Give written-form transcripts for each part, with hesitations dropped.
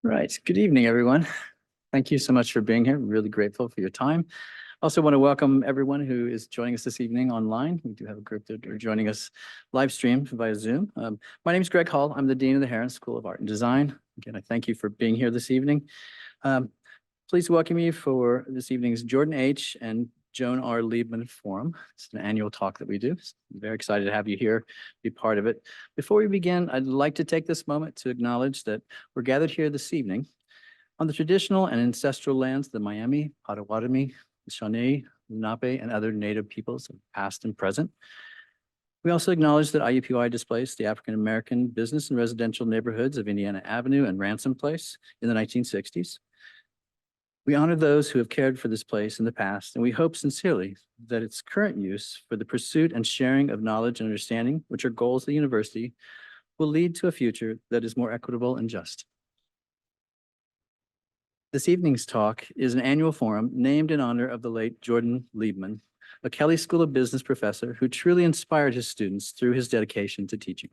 Right. Good evening, everyone. Thank you so much for being here. Really grateful for your time. Also want to welcome everyone who is joining us this evening online. We do have a group that are joining us live streamed via Zoom. My name is Greg Hall. I'm the Dean of the Herron School of Art and Design. Again, I thank you for being here this evening. Please welcome you for this evening's Jordan H. and Joan R. Leibman Forum. It's an annual talk that we do. I'm very excited to have you here, be part of it. Before we begin, I'd like to take this moment to acknowledge that we're gathered here this evening on the traditional and ancestral lands of the Miami, Potawatomi, Shawnee, Lenape, and other Native peoples, past and present. We also acknowledge that IUPUI displaced the African-American business and residential neighborhoods of Indiana Avenue and Ransom Place in the 1960s. We honor those who have cared for this place in the past, and we hope sincerely that its current use for the pursuit and sharing of knowledge and understanding, which are goals of the university, will lead to a future that is more equitable and just. This evening's talk is an annual forum named in honor of the late Jordan Leibman, a Kelley School of Business professor who truly inspired his students through his dedication to teaching.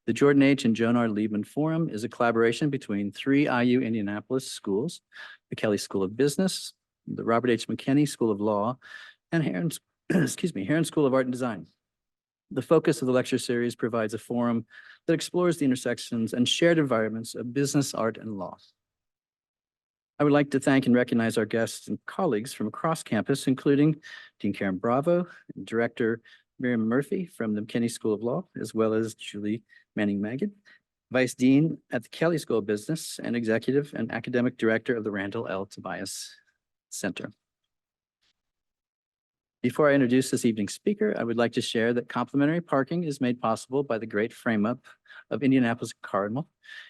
The Jordan H. and Joan R. Leibman Forum is a collaboration between three IU Indianapolis schools, the Kelley School of Business, the Robert H. McKinney School of Law, and Herron, Herron School of Art and Design. The focus of the lecture series provides a forum that explores the intersections and shared environments of business, art, and law. I would like to thank and recognize our guests and colleagues from across campus, including Dean Karen Bravo, and Director Miriam Murphy from the McKinney School of Law, as well as Julie Manning-Magid, Vice Dean at the Kelley School of Business and Executive and Academic Director of the Randall L. Tobias Center. Before I introduce this evening's speaker, I would like to share that complimentary parking is made possible by the great frame-up of Indianapolis Cardinal.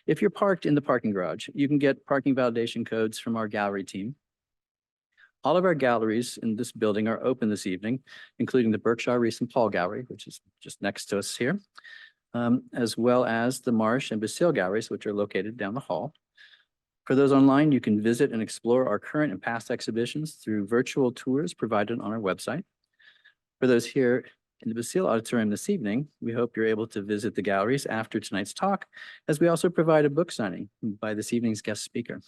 If you're parked in the parking garage, you can get parking validation codes from our gallery team. All of our galleries in this building are open this evening, including the Berkshire Reese and Paul Gallery, which is just next to us here, as well as the Marsh and Basile galleries, which are located down the hall. For those online, you can visit and explore our current and past exhibitions through virtual tours provided on our website. For those here in the Basile Auditorium this evening, we hope you're able to visit the galleries after tonight's talk, as we also provide a book signing by this evening's guest speaker.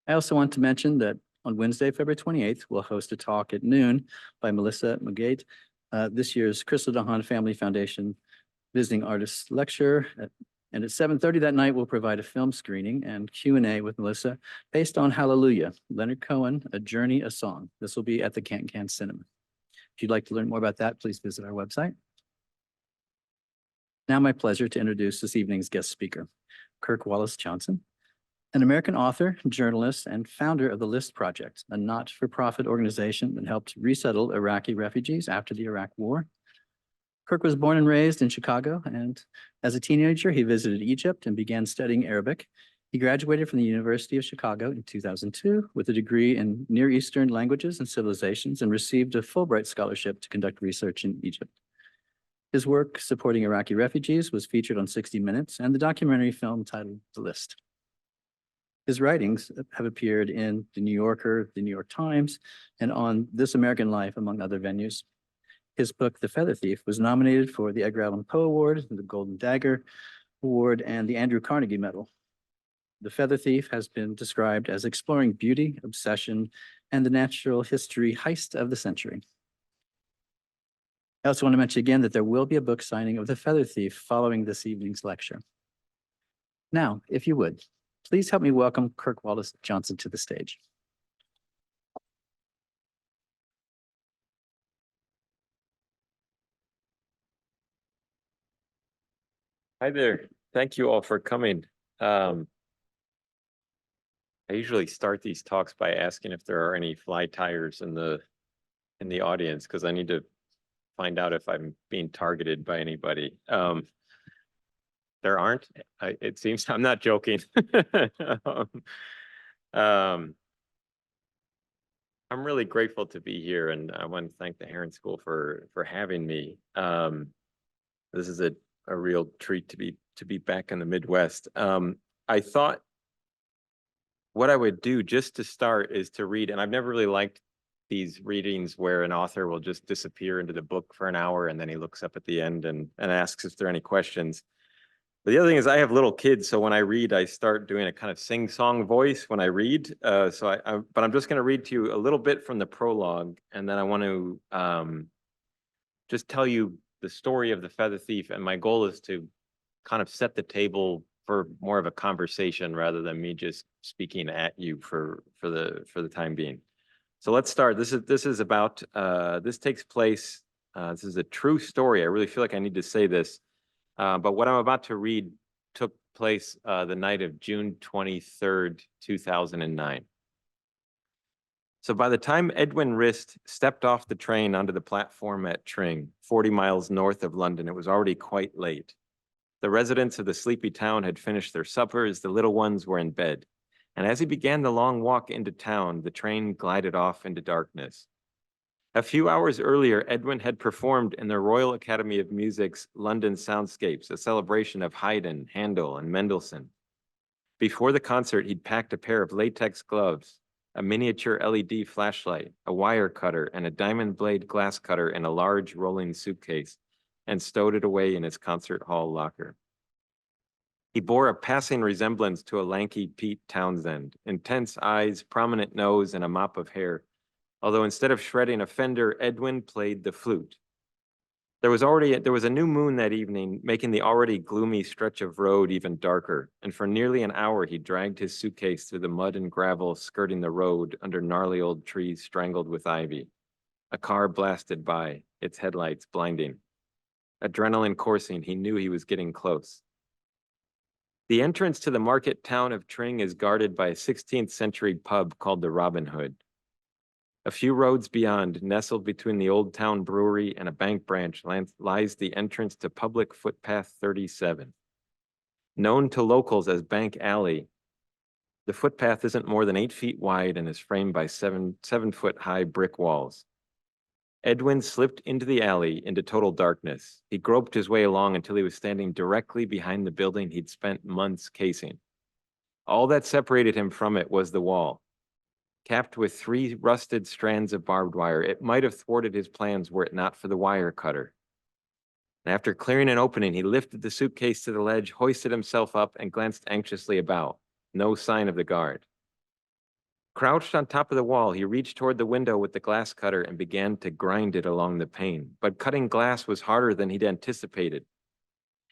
I also want to mention that on Wednesday, February 28th, we'll host a talk at noon by Melissa Magate, this year's Crystal DeHaan Family Foundation Visiting Artists Lecture. And at 7:30 that night, we'll provide a film screening and Q&A with Melissa based on Hallelujah, Leonard Cohen, A Journey, a Song. This will be at the Can Cinema. If you'd like to learn more about that, please visit our website. Now my pleasure to introduce this evening's guest speaker, Kirk Wallace Johnson, an American author, journalist, and founder of the LIST Project, a not-for-profit organization that helped resettle Iraqi refugees after the Iraq War. Kirk was born and raised in Chicago, and as a teenager, he visited Egypt and began studying Arabic. He graduated from the University of Chicago in 2002 with a degree in Near Eastern languages and civilizations and received a Fulbright scholarship to conduct research in Egypt. His work supporting Iraqi refugees was featured on 60 Minutes and the documentary film titled The List. His writings have appeared in The New Yorker, The New York Times, and on This American Life, among other venues. His book, The Feather Thief, was nominated for the Edgar Allan Poe Award, the Golden Dagger Award, and the Andrew Carnegie Medal. The Feather Thief has been described as exploring beauty, obsession, and the natural history heist of the century. I also want to mention again that there will be a book signing of The Feather Thief following this evening's lecture. Now, if you would, please help me welcome Kirk Wallace Johnson to the stage. Hi there. Thank you all for coming. I usually start these talks by asking if there are any fly tires in the audience, because I need to find out if I'm being targeted by anybody. There aren't. It seems I'm not joking. I'm really grateful to be here, and I want to thank the Herron School for having me. This is a real treat to be back in the Midwest. I thought what I would do just to start is to read, and I've never really liked these readings where an author will just disappear into the book for an hour and then he looks up at the end and asks if there are any questions. But the other thing is I have little kids, so when I read, I start doing a kind of sing-song voice when I read. But I'm just going to read to you a little bit from the prologue, and then I want to just tell you the story of the Feather Thief. And my goal is to kind of set the table for more of a conversation rather than me just speaking at you for the time being. So let's start. This is about this takes place. This is a true story. I really feel like I need to say this. But what I'm about to read took place the night of June 23rd, 2009. So by the time Edwin Rist stepped off the train onto the platform at Tring, 40 miles north of London, it was already quite late. The residents of the sleepy town had finished their suppers, the little ones were in bed. And as he began the long walk into town, the train glided off into darkness. A few hours earlier, Edwin had performed in the Royal Academy of Music's London Soundscapes, a celebration of Haydn, Handel, and Mendelssohn. Before the concert, he'd packed a pair of latex gloves, a miniature LED flashlight, a wire cutter, and a diamond blade glass cutter in a large rolling suitcase, and stowed it away in his concert hall locker. He bore a passing resemblance to a lanky Pete Townsend, intense eyes, prominent nose, and a mop of hair. Although instead of shredding a Fender, Edwin played the flute. There was a new moon that evening, making the already gloomy stretch of road even darker, and for nearly an hour he dragged his suitcase through the mud and gravel skirting the road under gnarly old trees strangled with ivy. A car blasted by, its headlights blinding. Adrenaline coursing, he knew he was getting close. The entrance to the market town of Tring is guarded by a 16th century pub called the Robin Hood. A few roads beyond, nestled between the Old Town Brewery and a bank branch, lies the entrance to Public Footpath 37. Known to locals as Bank Alley, the footpath isn't more than 8 feet wide and is framed by 7-foot-high brick walls. Edwin slipped into the alley into total darkness. He groped his way along until he was standing directly behind the building he'd spent months casing. All that separated him from it was the wall. Capped with 3 rusted strands of barbed wire, it might have thwarted his plans were it not for the wire cutter. And after clearing an opening, he lifted the suitcase to the ledge, hoisted himself up, and glanced anxiously about. No sign of the guard. Crouched on top of the wall, he reached toward the window with the glass cutter and began to grind it along the pane. But cutting glass was harder than he'd anticipated.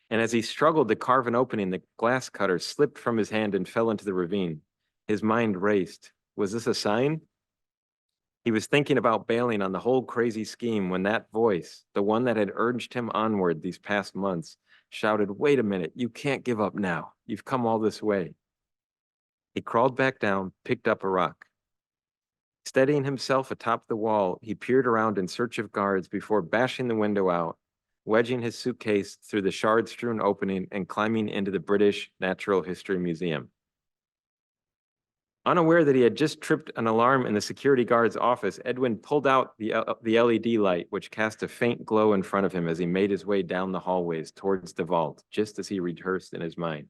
And as he struggled to carve an opening, the glass cutter slipped from his hand and fell into the ravine. His mind raced. Was this a sign? He was thinking about bailing on the whole crazy scheme when that voice, the one that had urged him onward these past months, shouted, "Wait a minute, you can't give up now. You've come all this way." He crawled back down, picked up a rock. Steadying himself atop the wall, he peered around in search of guards before bashing the window out, wedging his suitcase through the shard-strewn opening and climbing into the British Natural History Museum. Unaware that he had just tripped an alarm in the security guard's office, Edwin pulled out the LED light, which cast a faint glow in front of him as he made his way down the hallways towards the vault, just as he rehearsed in his mind.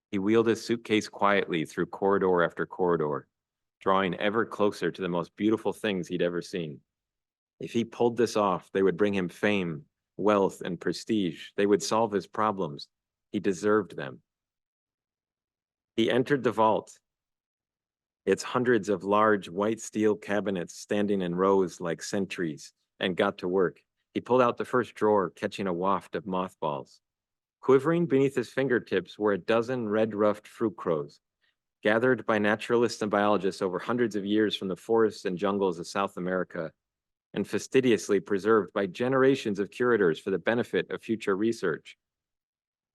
He wheeled his suitcase quietly through corridor after corridor, drawing ever closer to the most beautiful things he'd ever seen. If he pulled this off, they would bring him fame, wealth, and prestige. They would solve his problems. He deserved them. He entered the vault. Its hundreds of large white steel cabinets standing in rows like sentries, and got to work. He pulled out the first drawer, catching a waft of mothballs. Quivering beneath his fingertips were a dozen red-ruffed fruit crows, gathered by naturalists and biologists over hundreds of years from the forests and jungles of South America, and fastidiously preserved by generations of curators for the benefit of future research.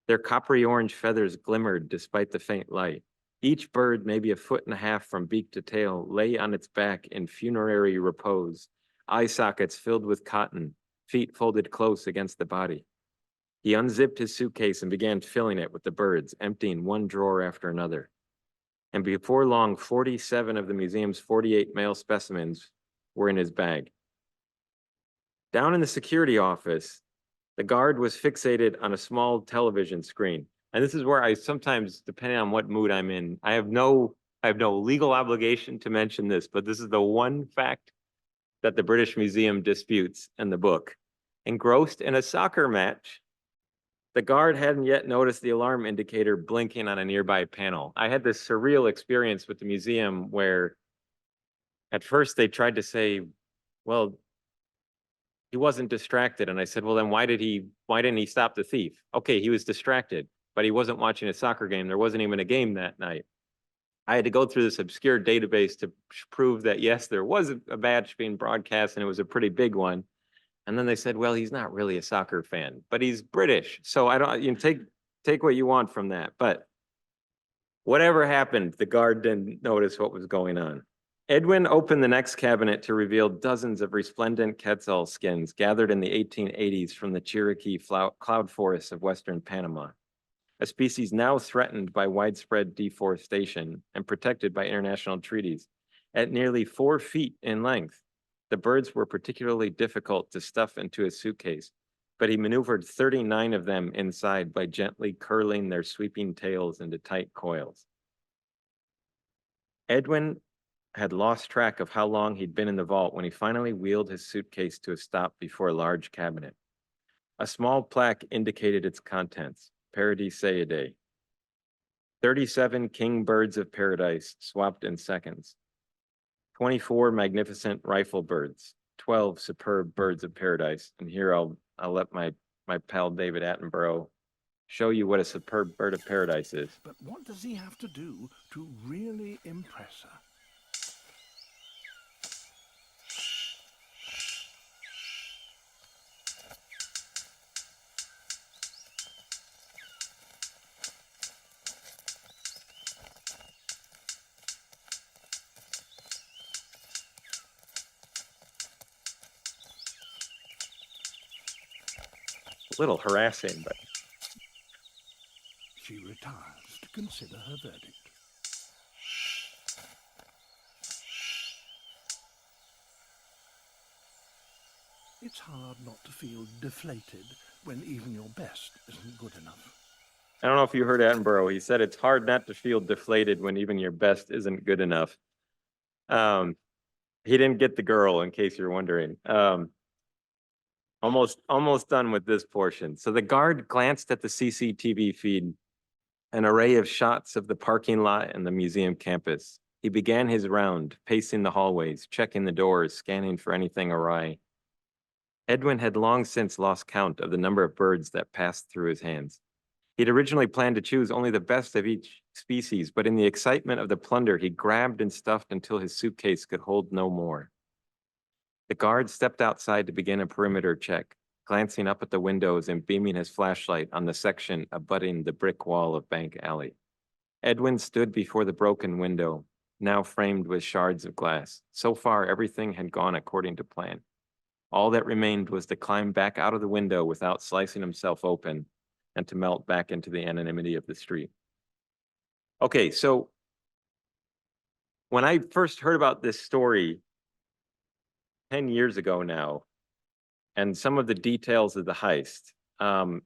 Their coppery orange feathers glimmered despite the faint light. Each bird, maybe 1.5 feet from beak to tail, lay on its back in funerary repose, eye sockets filled with cotton, feet folded close against the body. He unzipped his suitcase and began filling it with the birds, emptying one drawer after another. And before long, 47 of the museum's 48 male specimens were in his bag. Down in the security office, the guard was fixated on a small television screen. And this is where I sometimes, depending on what mood I'm in, I have no legal obligation to mention this, but this is the one fact that the British Museum disputes in the book. Engrossed in a soccer match, The guard hadn't yet noticed the alarm indicator blinking on a nearby panel. I had this surreal experience with the museum where at first they tried to say, well, he wasn't distracted. And I said, well, then why didn't he stop the thief? Okay, he was distracted, but he wasn't watching a soccer game. There wasn't even a game that night. I had to go through this obscure database to prove that, yes, there was a match being broadcast and it was a pretty big one. And then they said, well, he's not really a soccer fan, but he's British. So I don't, you know, take what you want from that. But whatever happened, the guard didn't notice what was going on. Edwin opened the next cabinet to reveal dozens of resplendent quetzal skins gathered in the 1880s from the Cherokee cloud forests of western Panama, a species now threatened by widespread deforestation and protected by international treaties. At nearly 4 feet in length, the birds were particularly difficult to stuff into a suitcase, but he maneuvered 39 of them inside by gently curling their sweeping tails into tight coils. Edwin had lost track of how long he'd been in the vault when he finally wheeled his suitcase to a stop before a large cabinet. A small plaque indicated its contents, Paradiseidae. 37 king birds of paradise swapped in seconds. 24 magnificent rifle birds, 12 superb birds of paradise. And here I'll let my pal David Attenborough show you what a superb bird of paradise is. But what does he have to do to really impress her? A little harassing, but She retires to consider her verdict. It's hard not to feel deflated when even your best isn't good enough. I don't know if you heard Attenborough. He said it's hard not to feel deflated when even your best isn't good enough. He didn't get the girl, in case you're wondering. Almost done with this portion. So the guard glanced at the CCTV feed, an array of shots of the parking lot and the museum campus. He began his round, pacing the hallways, checking the doors, scanning for anything awry. Edwin had long since lost count of the number of birds that passed through his hands. He'd originally planned to choose only the best of each species, but in the excitement of the plunder, he grabbed and stuffed until his suitcase could hold no more. The guard stepped outside to begin a perimeter check, glancing up at the windows and beaming his flashlight on the section abutting the brick wall of Bank Alley. Edwin stood before the broken window, now framed with shards of glass. So far, everything had gone according to plan. All that remained was to climb back out of the window without slicing himself open and to melt back into the anonymity of the street. Okay, so when I first heard about this story 10 years ago now, and some of the details of the heist, I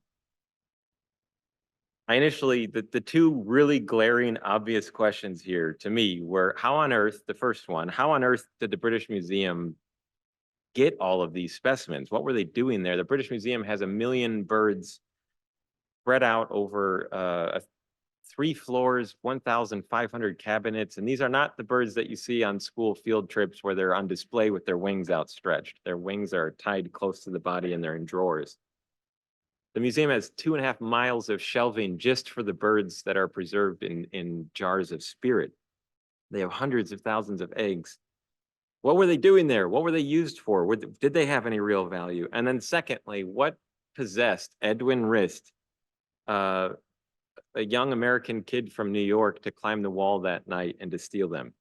initially, the two really glaring, obvious questions here to me were, how on earth, the first one, how on earth did the British Museum get all of these specimens? What were they doing there? The British Museum has 1 million birds spread out over 3 floors, 1,500 cabinets. And these are not the birds that you see on school field trips where they're on display with their wings outstretched. Their wings are tied close to the body and they're in drawers. The museum has 2.5 miles of shelving just for the birds that are preserved in jars of spirit. They have hundreds of thousands of eggs. What were they doing there? What were they used for? Did they have any real value? And then secondly, what possessed Edwin Rist, a young American kid from New York, to climb the wall that night and to steal them?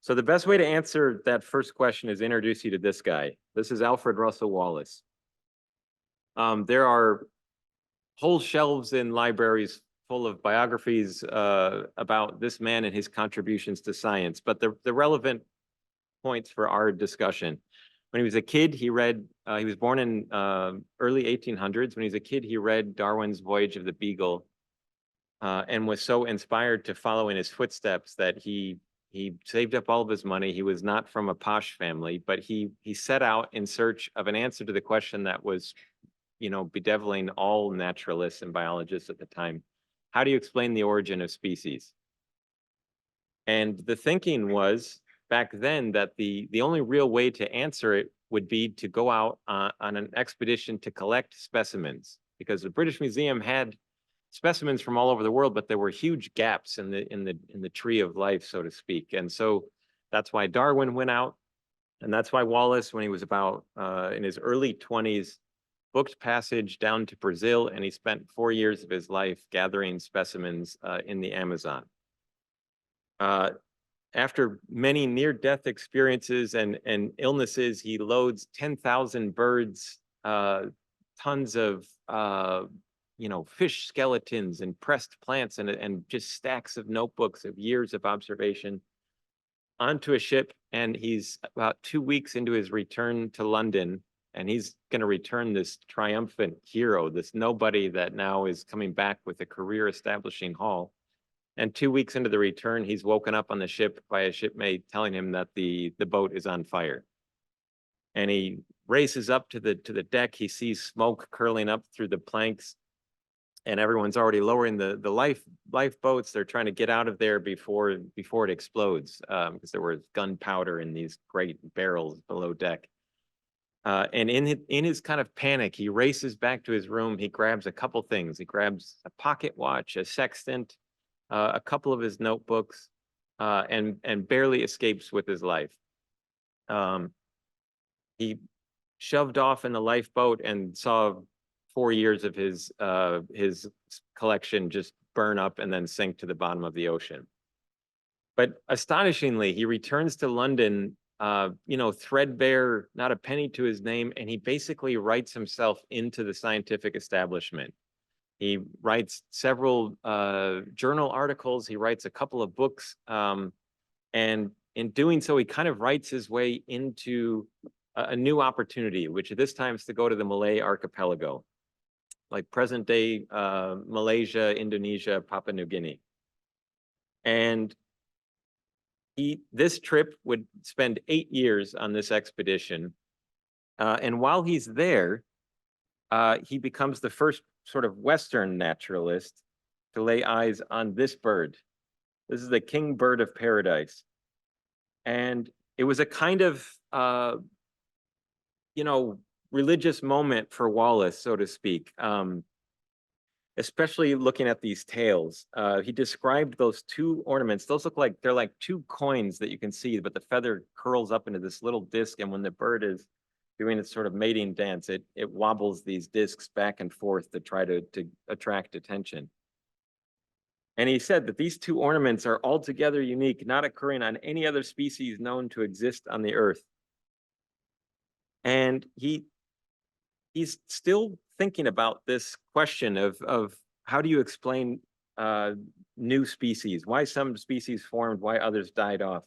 So the best way to answer that first question is introduce you to this guy. This is Alfred Russel Wallace. There are whole shelves in libraries full of biographies about this man and his contributions to science, but the relevant points for our discussion. When he was a kid, he read, he was born in early 1800s. When he was a kid, he read Darwin's Voyage of the Beagle and was so inspired to follow in his footsteps that he saved up all of his money. He was not from a posh family, but he set out in search of an answer to the question that was bedeviling all naturalists and biologists at the time. How do you explain the origin of species? And the thinking was back then that the only real way to answer it would be to go out on an expedition to collect specimens, because the British Museum had specimens from all over the world, but there were huge gaps in the tree of life, so to speak. And so that's why Darwin went out, and that's why Wallace, when he was about in his early 20s, booked passage down to Brazil, and he spent 4 years of his life gathering specimens in the Amazon. After many near-death experiences and illnesses, he loads 10,000 birds, tons of fish skeletons and pressed plants and just stacks of notebooks of years of observation onto a ship. And he's about 2 weeks into his return to London, and he's going to return this triumphant hero, this nobody that now is coming back with a career establishing haul. And 2 weeks into the return, he's woken up on the ship by a shipmate telling him that the boat is on fire. And he races up to the deck. He sees smoke curling up through the planks, and everyone's already lowering the lifeboats. They're trying to get out of there before it explodes, because there was gunpowder in these great barrels below deck. And in his kind of panic, he races back to his room. He grabs a couple things. He grabs a pocket watch, a sextant, a couple of his notebooks, and barely escapes with his life. He shoved off in the lifeboat and saw 4 years of his collection just burn up and then sink to the bottom of the ocean. But astonishingly, he returns to London, threadbare, not a penny to his name, and he basically writes himself into the scientific establishment. He writes several journal articles. He writes a couple of books. And in doing so, he kind of writes his way into a new opportunity, which at this time is to go to the Malay archipelago, like present day Malaysia, Indonesia, Papua New Guinea. And this trip would spend 8 years on this expedition. And while he's there, he becomes the first sort of Western naturalist to lay eyes on this bird. This is the king bird of paradise. And it was a kind of, religious moment for Wallace, so to speak, especially looking at these tails. He described those two ornaments. Those look like, they're like two coins that you can see, but the feather curls up into this little disc. And when the bird is doing its sort of mating dance, it wobbles these discs back and forth to try to attract attention. And he said that these two ornaments are altogether unique, not occurring on any other species known to exist on the earth. And he's still thinking about this question of how do you explain new species, why some species formed, why others died off.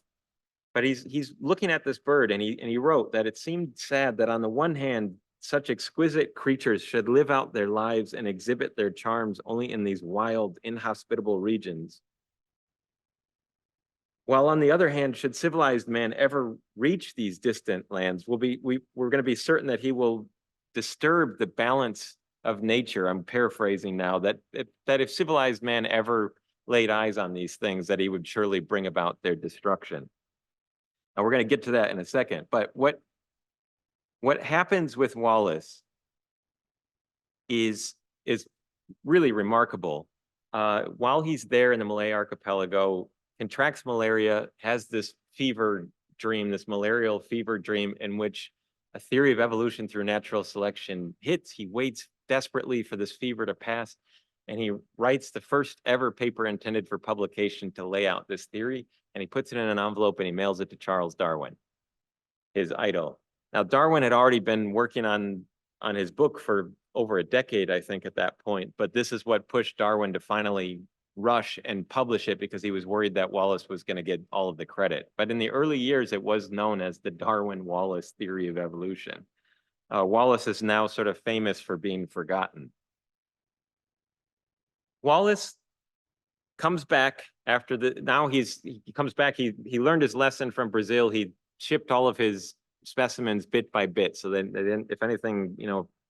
But he's looking at this bird, and he wrote that it seemed sad that on the one hand, such exquisite creatures should live out their lives and exhibit their charms only in these wild, inhospitable regions, while on the other hand, should civilized man ever reach these distant lands, we're going to be certain that he will disturb the balance of nature. I'm paraphrasing now, that if civilized man ever laid eyes on these things, that he would surely bring about their destruction. Now we're going to get to that in a second, but what happens with Wallace is really remarkable. While he's there in the Malay archipelago, contracts malaria, has this fever dream, this malarial fever dream, in which a theory of evolution through natural selection hits. He waits desperately for this fever to pass, and he writes the first ever paper intended for publication to lay out this theory, and he puts it in an envelope and he mails it to Charles Darwin, his idol. Now, Darwin had already been working on his book for over a decade, I think, at that point, but this is what pushed Darwin to finally rush and publish it, because he was worried that Wallace was going to get all of the credit. But in the early years, it was known as the Darwin-Wallace theory of evolution. Wallace is now sort of famous for being forgotten. Wallace comes back after he comes back, he learned his lesson from Brazil. He shipped all of his specimens bit by bit. So then if anything,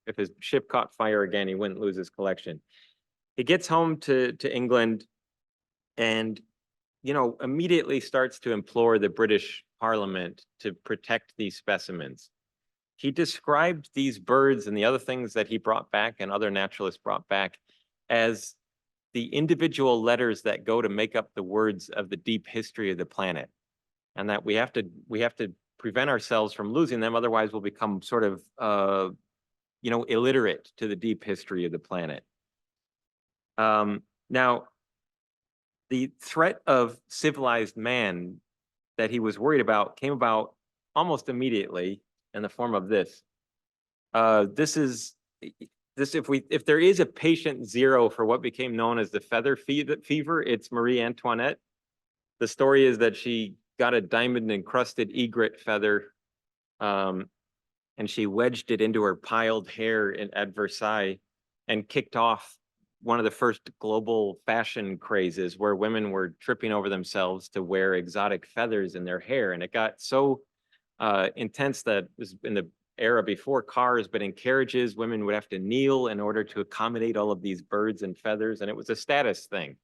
if his ship caught fire again, he wouldn't lose his collection. He gets home to England and, you know, immediately starts to implore the British Parliament to protect these specimens. He described these birds and the other things that he brought back and other naturalists brought back as the individual letters that go to make up the words of the deep history of the planet, and that we have to prevent ourselves from losing them, otherwise we'll become sort of you know, illiterate to the deep history of the planet. Now, the threat of civilized man that he was worried about came about almost immediately in the form of this. If there is a patient zero for what became known as the feather fever, it's Marie Antoinette. The story is that she got a diamond encrusted egret feather, and she wedged it into her piled hair at Versailles and kicked off one of the first global fashion crazes where women were tripping over themselves to wear exotic feathers in their hair. And it got so intense that it was in the era before cars, but in carriages, women would have to kneel in order to accommodate all of these birds and feathers. And it was a status thing.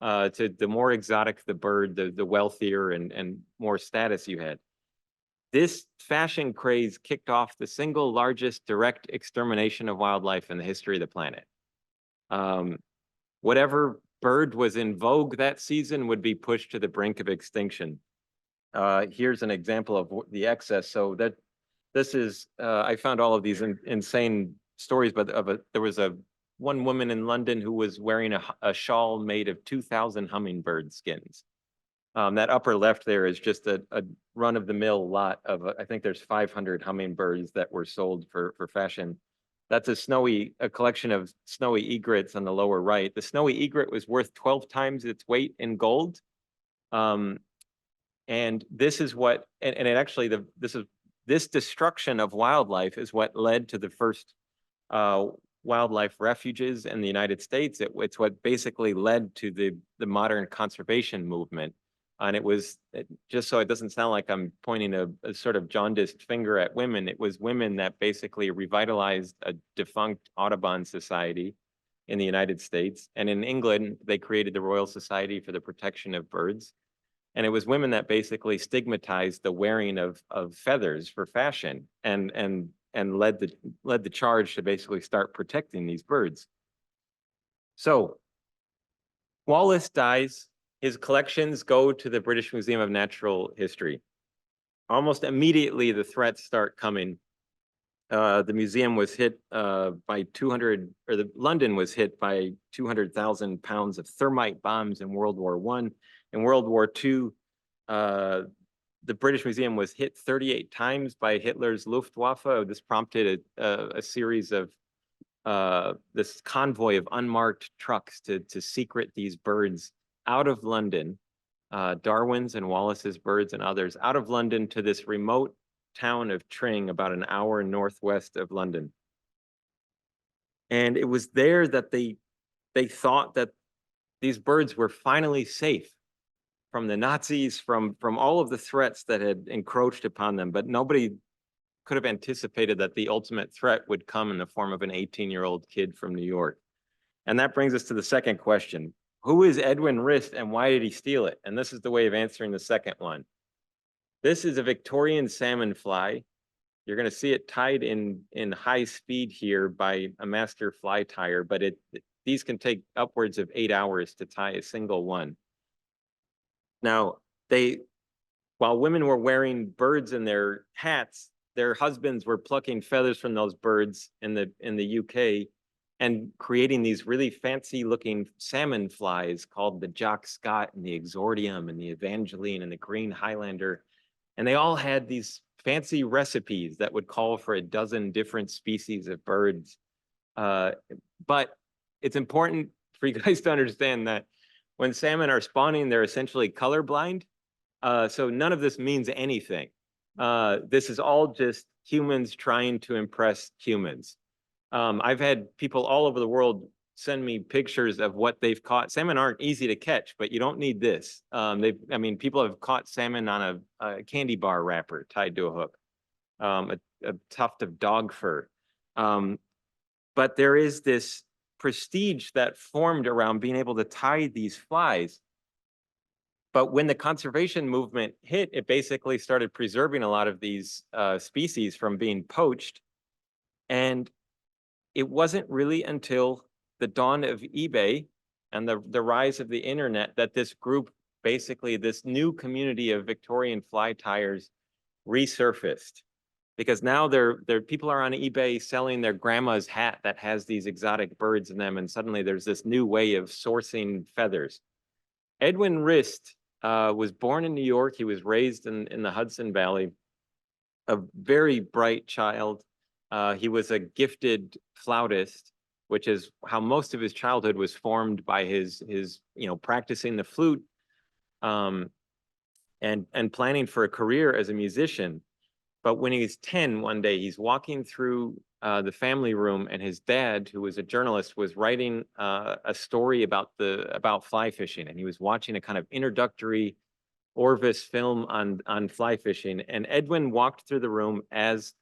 To the more exotic the bird, the wealthier and more status you had. This fashion craze kicked off the single largest direct extermination of wildlife in the history of the planet. Whatever bird was in vogue that season would be pushed to the brink of extinction. Here's an example of the excess. So this is, I found all of these insane stories, but there was one woman in London who was wearing a shawl made of 2,000 hummingbird skins. That upper left there is just a run-of-the-mill lot of, I think there's 500 hummingbirds that were sold for fashion. That's a collection of snowy egrets on the lower right. The snowy egret was worth 12 times its weight in gold. And this is what, and it actually, this destruction of wildlife is what led to the first wildlife refuges in the United States. It's what basically led to the modern conservation movement. And it was, just so it doesn't sound like I'm pointing a sort of jaundiced finger at women, it was women that basically revitalized a defunct Audubon Society in the United States. And in England, they created the Royal Society for the Protection of Birds. And it was women that basically stigmatized the wearing of feathers for fashion and led the charge to basically start protecting these birds. So Wallace dies. His collections go to the British Museum of Natural History. Almost immediately, the threats start coming. The museum was hit London was hit by 200,000 pounds of thermite bombs in World War I. In World War II, the British Museum was hit 38 times by Hitler's Luftwaffe. This prompted a series of this convoy of unmarked trucks to secret these birds out of London, Darwin's and Wallace's birds and others, out of London to this remote town of Tring, about an hour northwest of London. And it was there that they thought that these birds were finally safe from the Nazis, from all of the threats that had encroached upon them. But nobody could have anticipated that the ultimate threat would come in the form of an 18-year-old kid from New York. And that brings us to the second question. Who is Edwin Rist and why did he steal it? And this is the way of answering the second one. This is a Victorian salmon fly. You're going to see it tied in high speed here by a master fly tyer, but these can take upwards of 8 hours to tie a single one. Now, while women were wearing birds in their hats, their husbands were plucking feathers from those birds in the UK and creating these really fancy looking salmon flies called the Jock Scott and the Exordium and the Evangeline and the Green Highlander. And they all had these fancy recipes that would call for a dozen different species of birds. But it's important for you guys to understand that when salmon are spawning, they're essentially colorblind. So none of this means anything. This is all just humans trying to impress humans. I've had people all over the world send me pictures of what they've caught. Salmon aren't easy to catch, but you don't need this. People have caught salmon on a candy bar wrapper tied to a hook, a tuft of dog fur. But there is this prestige that formed around being able to tie these flies. But when the conservation movement hit, it basically started preserving a lot of these species from being poached. And it wasn't really until the dawn of eBay and the rise of the internet that this group, basically this new community of Victorian fly tiers, resurfaced. Because now people are on eBay selling their grandma's hat that has these exotic birds in them, and suddenly there's this new way of sourcing feathers. Edwin Rist was born in New York. He was raised in the Hudson Valley, a very bright child. He was a gifted flautist, which is how most of his childhood was formed by his practicing the flute and planning for a career as a musician. But when he's 10, one day, he's walking through the family room, and his dad, who was a journalist, was writing a story about fly fishing, and he was watching a kind of introductory Orvis film on fly fishing. And Edwin walked through the room as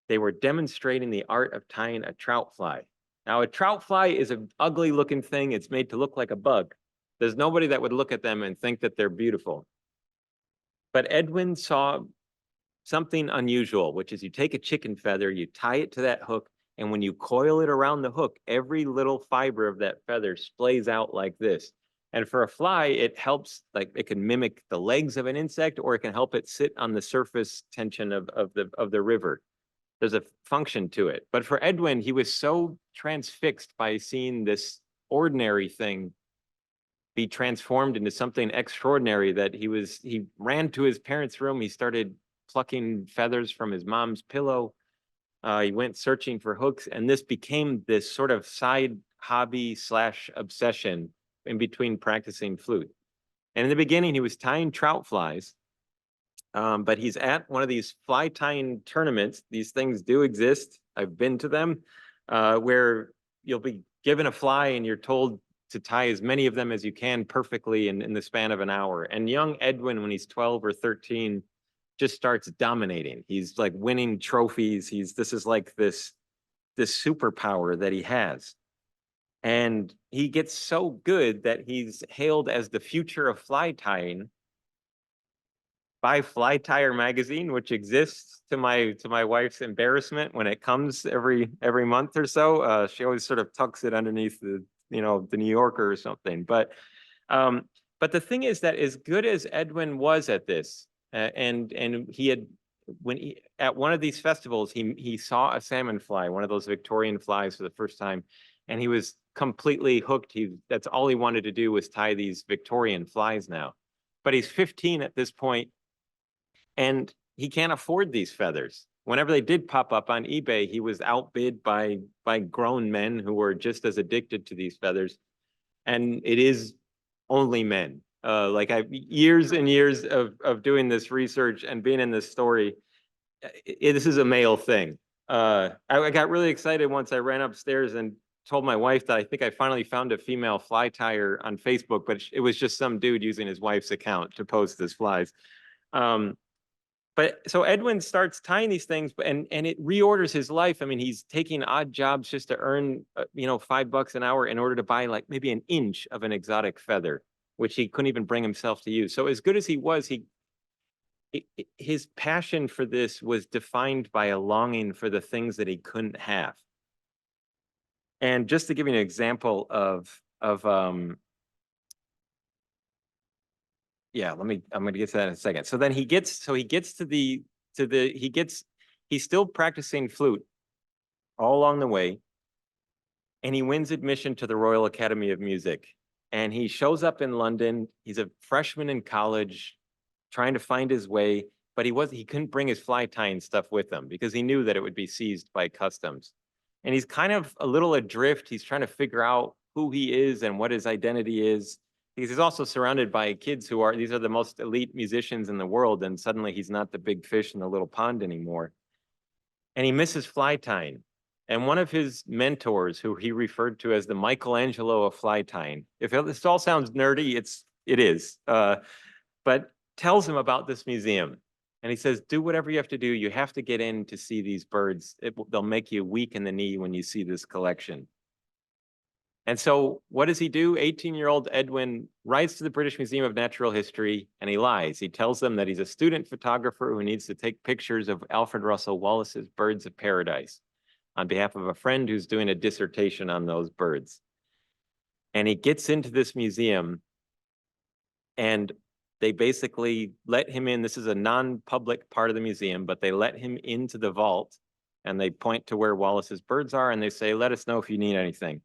they were demonstrating the art of tying a trout fly. Now, a trout fly is an ugly looking thing. It's made to look like a bug. There's nobody that would look at them and think that they're beautiful. But Edwin saw something unusual, which is you take a chicken feather, you tie it to that hook, and when you coil it around the hook, every little fiber of that feather splays out like this. And for a fly, it helps, like it can mimic the legs of an insect, or it can help it sit on the surface tension of the river. There's a function to it. But for Edwin, he was so transfixed by seeing this ordinary thing be transformed into something extraordinary that he ran to his parents' room. He started plucking feathers from his mom's pillow. He went searching for hooks, and this became this sort of side hobby / obsession in between practicing flute. And in the beginning, he was tying trout flies, but he's at one of these fly tying tournaments. These things do exist. I've been to them, where you'll be given a fly and you're told to tie as many of them as you can perfectly in the span of an hour. And young Edwin, when he's 12 or 13, just starts dominating. He's like winning trophies. This is like this superpower that he has. And he gets so good that he's hailed as the future of fly tying by Fly Tyer magazine, which exists to my wife's embarrassment when it comes every month or so. She always sort of tucks it underneath the New Yorker or something. But the thing is that as good as Edwin was at this, and he had, at one of these festivals, he saw a salmon fly, one of those Victorian flies, for the first time, and he was completely hooked. That's all he wanted to do was tie these Victorian flies now. But he's 15 at this point, and he can't afford these feathers. Whenever they did pop up on eBay, he was outbid by grown men who were just as addicted to these feathers. And it is only men. Like I've years and years of doing this research and being in this story. This is a male thing. I got really excited once I ran upstairs and told my wife that I think I finally found a female fly tyer on Facebook, but it was just some dude using his wife's account to post his flies. But so Edwin starts tying these things, and it reorders his life. I mean, he's taking odd jobs just to earn, $5 an hour in order to buy like maybe an inch of an exotic feather, which he couldn't even bring himself to use. So as good as he was, his passion for this was defined by a longing for the things that he couldn't have. And just to give you an example I'm going to get to that in a second. So then he's still practicing flute all along the way, and he wins admission to the Royal Academy of Music. And he shows up in London. He's a freshman in college, trying to find his way, but he couldn't bring his fly tying stuff with him because he knew that it would be seized by customs. And he's kind of a little adrift. He's trying to figure out who he is and what his identity is. Because he's also surrounded by kids these are the most elite musicians in the world, and suddenly he's not the big fish in the little pond anymore. And he misses fly tying. And one of his mentors, who he referred to as the Michelangelo of fly tying, if this all sounds nerdy, it is, but tells him about this museum. And he says, do whatever you have to do. You have to get in to see these birds. They'll make you weak in the knee when you see this collection. And so what does he do? 18-year-old Edwin writes to the British Museum of Natural History, and he lies. He tells them that he's a student photographer who needs to take pictures of Alfred Russel Wallace's Birds of Paradise on behalf of a friend who's doing a dissertation on those birds. And he gets into this museum, and they basically let him in. This is a non-public part of the museum, but they let him into the vault, and they point to where Wallace's birds are, and they say, let us know if you need anything.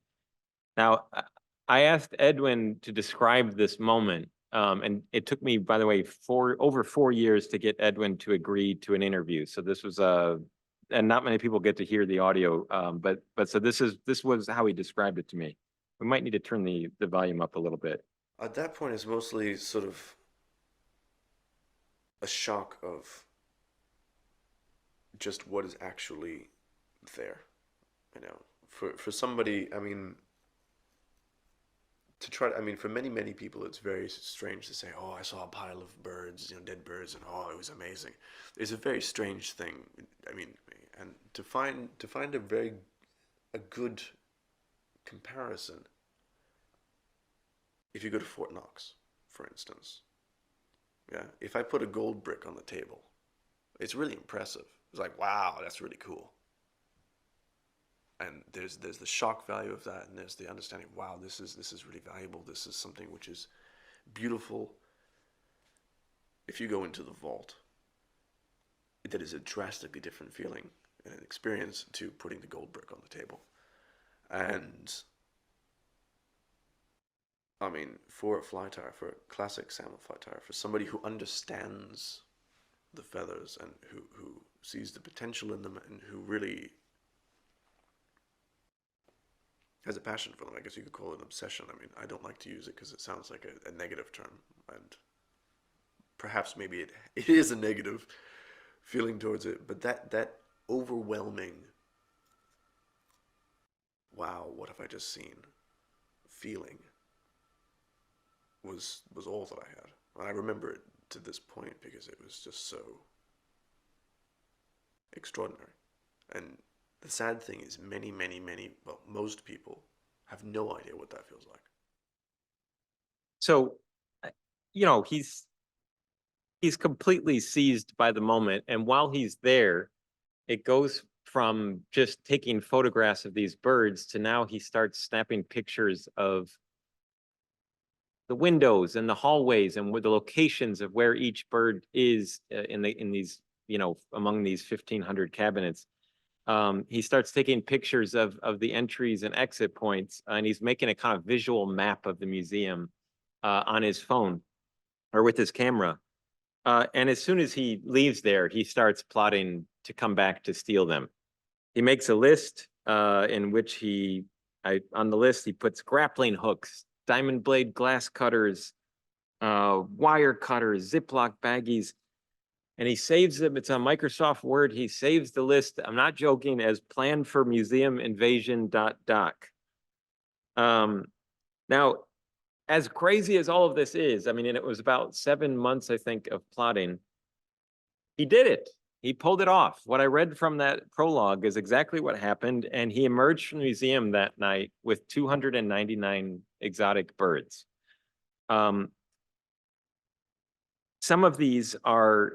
Now, I asked Edwin to describe this moment, and it took me, by the way, over 4 years to get Edwin to agree to an interview. So this was and not many people get to hear the audio, but so this was how he described it to me. We might need to turn the volume up a little bit. At that point, it's mostly sort of a shock of just what is actually there, you know. For somebody, I mean, for many people, it's very strange to say, oh, I saw a pile of birds, you know, dead birds, and oh, it was amazing. It's a very strange thing. I mean, and to find a good comparison, if you go to Fort Knox, for instance, yeah, if I put a gold brick on the table, it's really impressive. It's like, wow, that's really cool. And there's the shock value of that, and there's the understanding, wow, this is really valuable. This is something which is beautiful. If you go into the vault, that is a drastically different feeling and an experience to putting the gold brick on the table. And I mean, for a fly tire, for a classic salmon fly tire, for somebody who understands the feathers and who sees the potential in them and who really has a passion for them, I guess you could call it an obsession. I mean, I don't like to use it because it sounds like a negative term, and perhaps maybe it is a negative feeling towards it, but that overwhelming, wow, what have I just seen, feeling was all that I had. And I remember it to this point because it was just so extraordinary. And the sad thing is many, well, most people have no idea what that feels like. So, you know, he's completely seized by the moment. And while he's there, it goes from just taking photographs of these birds to now he starts snapping pictures of the windows and the hallways and where the locations of where each bird is in these, you know, among these 1,500 cabinets. He starts taking pictures of the entries and exit points, and he's making a kind of visual map of the museum on his phone or with his camera. And as soon as he leaves there, he starts plotting to come back to steal them. He makes a list in which on the list, he puts grappling hooks, diamond blade glass cutters, wire cutters, Ziploc baggies, and he saves them. It's on Microsoft Word. He saves the list, I'm not joking, as plan for museum invasion.doc. Now, as crazy as all of this is, I mean, and it was about 7 months, I think, of plotting, he did it. He pulled it off. What I read from that prologue is exactly what happened, and he emerged from the museum that night with 299 exotic birds. Some of these are,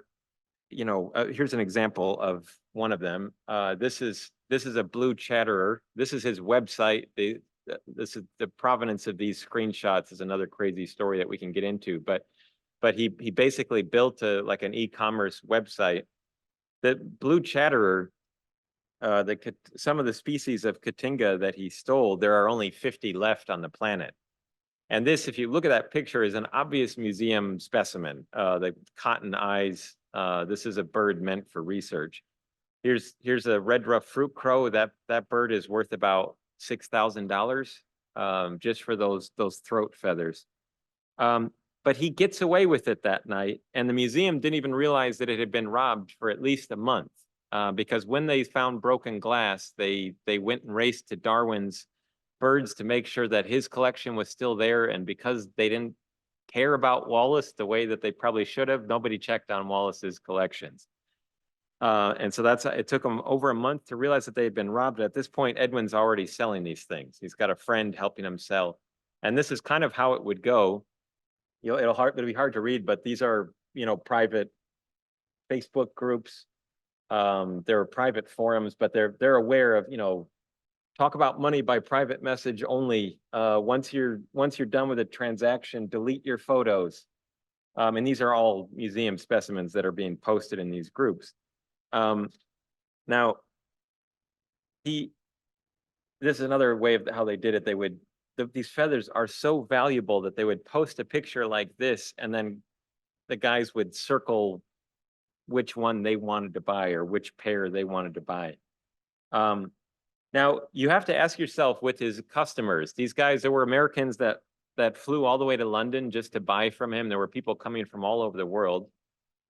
you know, here's an example of one of them. This is a blue chatterer. This is his website. This is the provenance of these screenshots is another crazy story that we can get into. But he basically built like an e-commerce website. The blue chatterer, some of the species of Cotinga that he stole, there are only 50 left on the planet. And this, if you look at that picture, is an obvious museum specimen. The cotton eyes. This is a bird meant for research. Here's a red ruffed fruit crow. That bird is worth about $6,000 just for those throat feathers. But he gets away with it that night, and the museum didn't even realize that it had been robbed for at least a month. Because when they found broken glass, they went and raced to Darwin's birds to make sure that his collection was still there. And because they didn't care about Wallace the way that they probably should have. Nobody checked on Wallace's collections. And so it took them over a month to realize that they had been robbed. At this point, Edwin's already selling these things. He's got a friend helping him sell. And this is kind of how it would go. It'll be hard to read, but these are, private Facebook groups. There are private forums, but they're aware of, talk about money by private message only. Once you're done with a transaction, delete your photos. And these are all museum specimens that are being posted in these groups. Now, this is another way of how they did it. These feathers are so valuable that they would post a picture like this, and then the guys would circle which one they wanted to buy or which pair they wanted to buy. Now, you have to ask yourself with his customers, these guys, there were Americans that flew all the way to London just to buy from him. There were people coming from all over the world.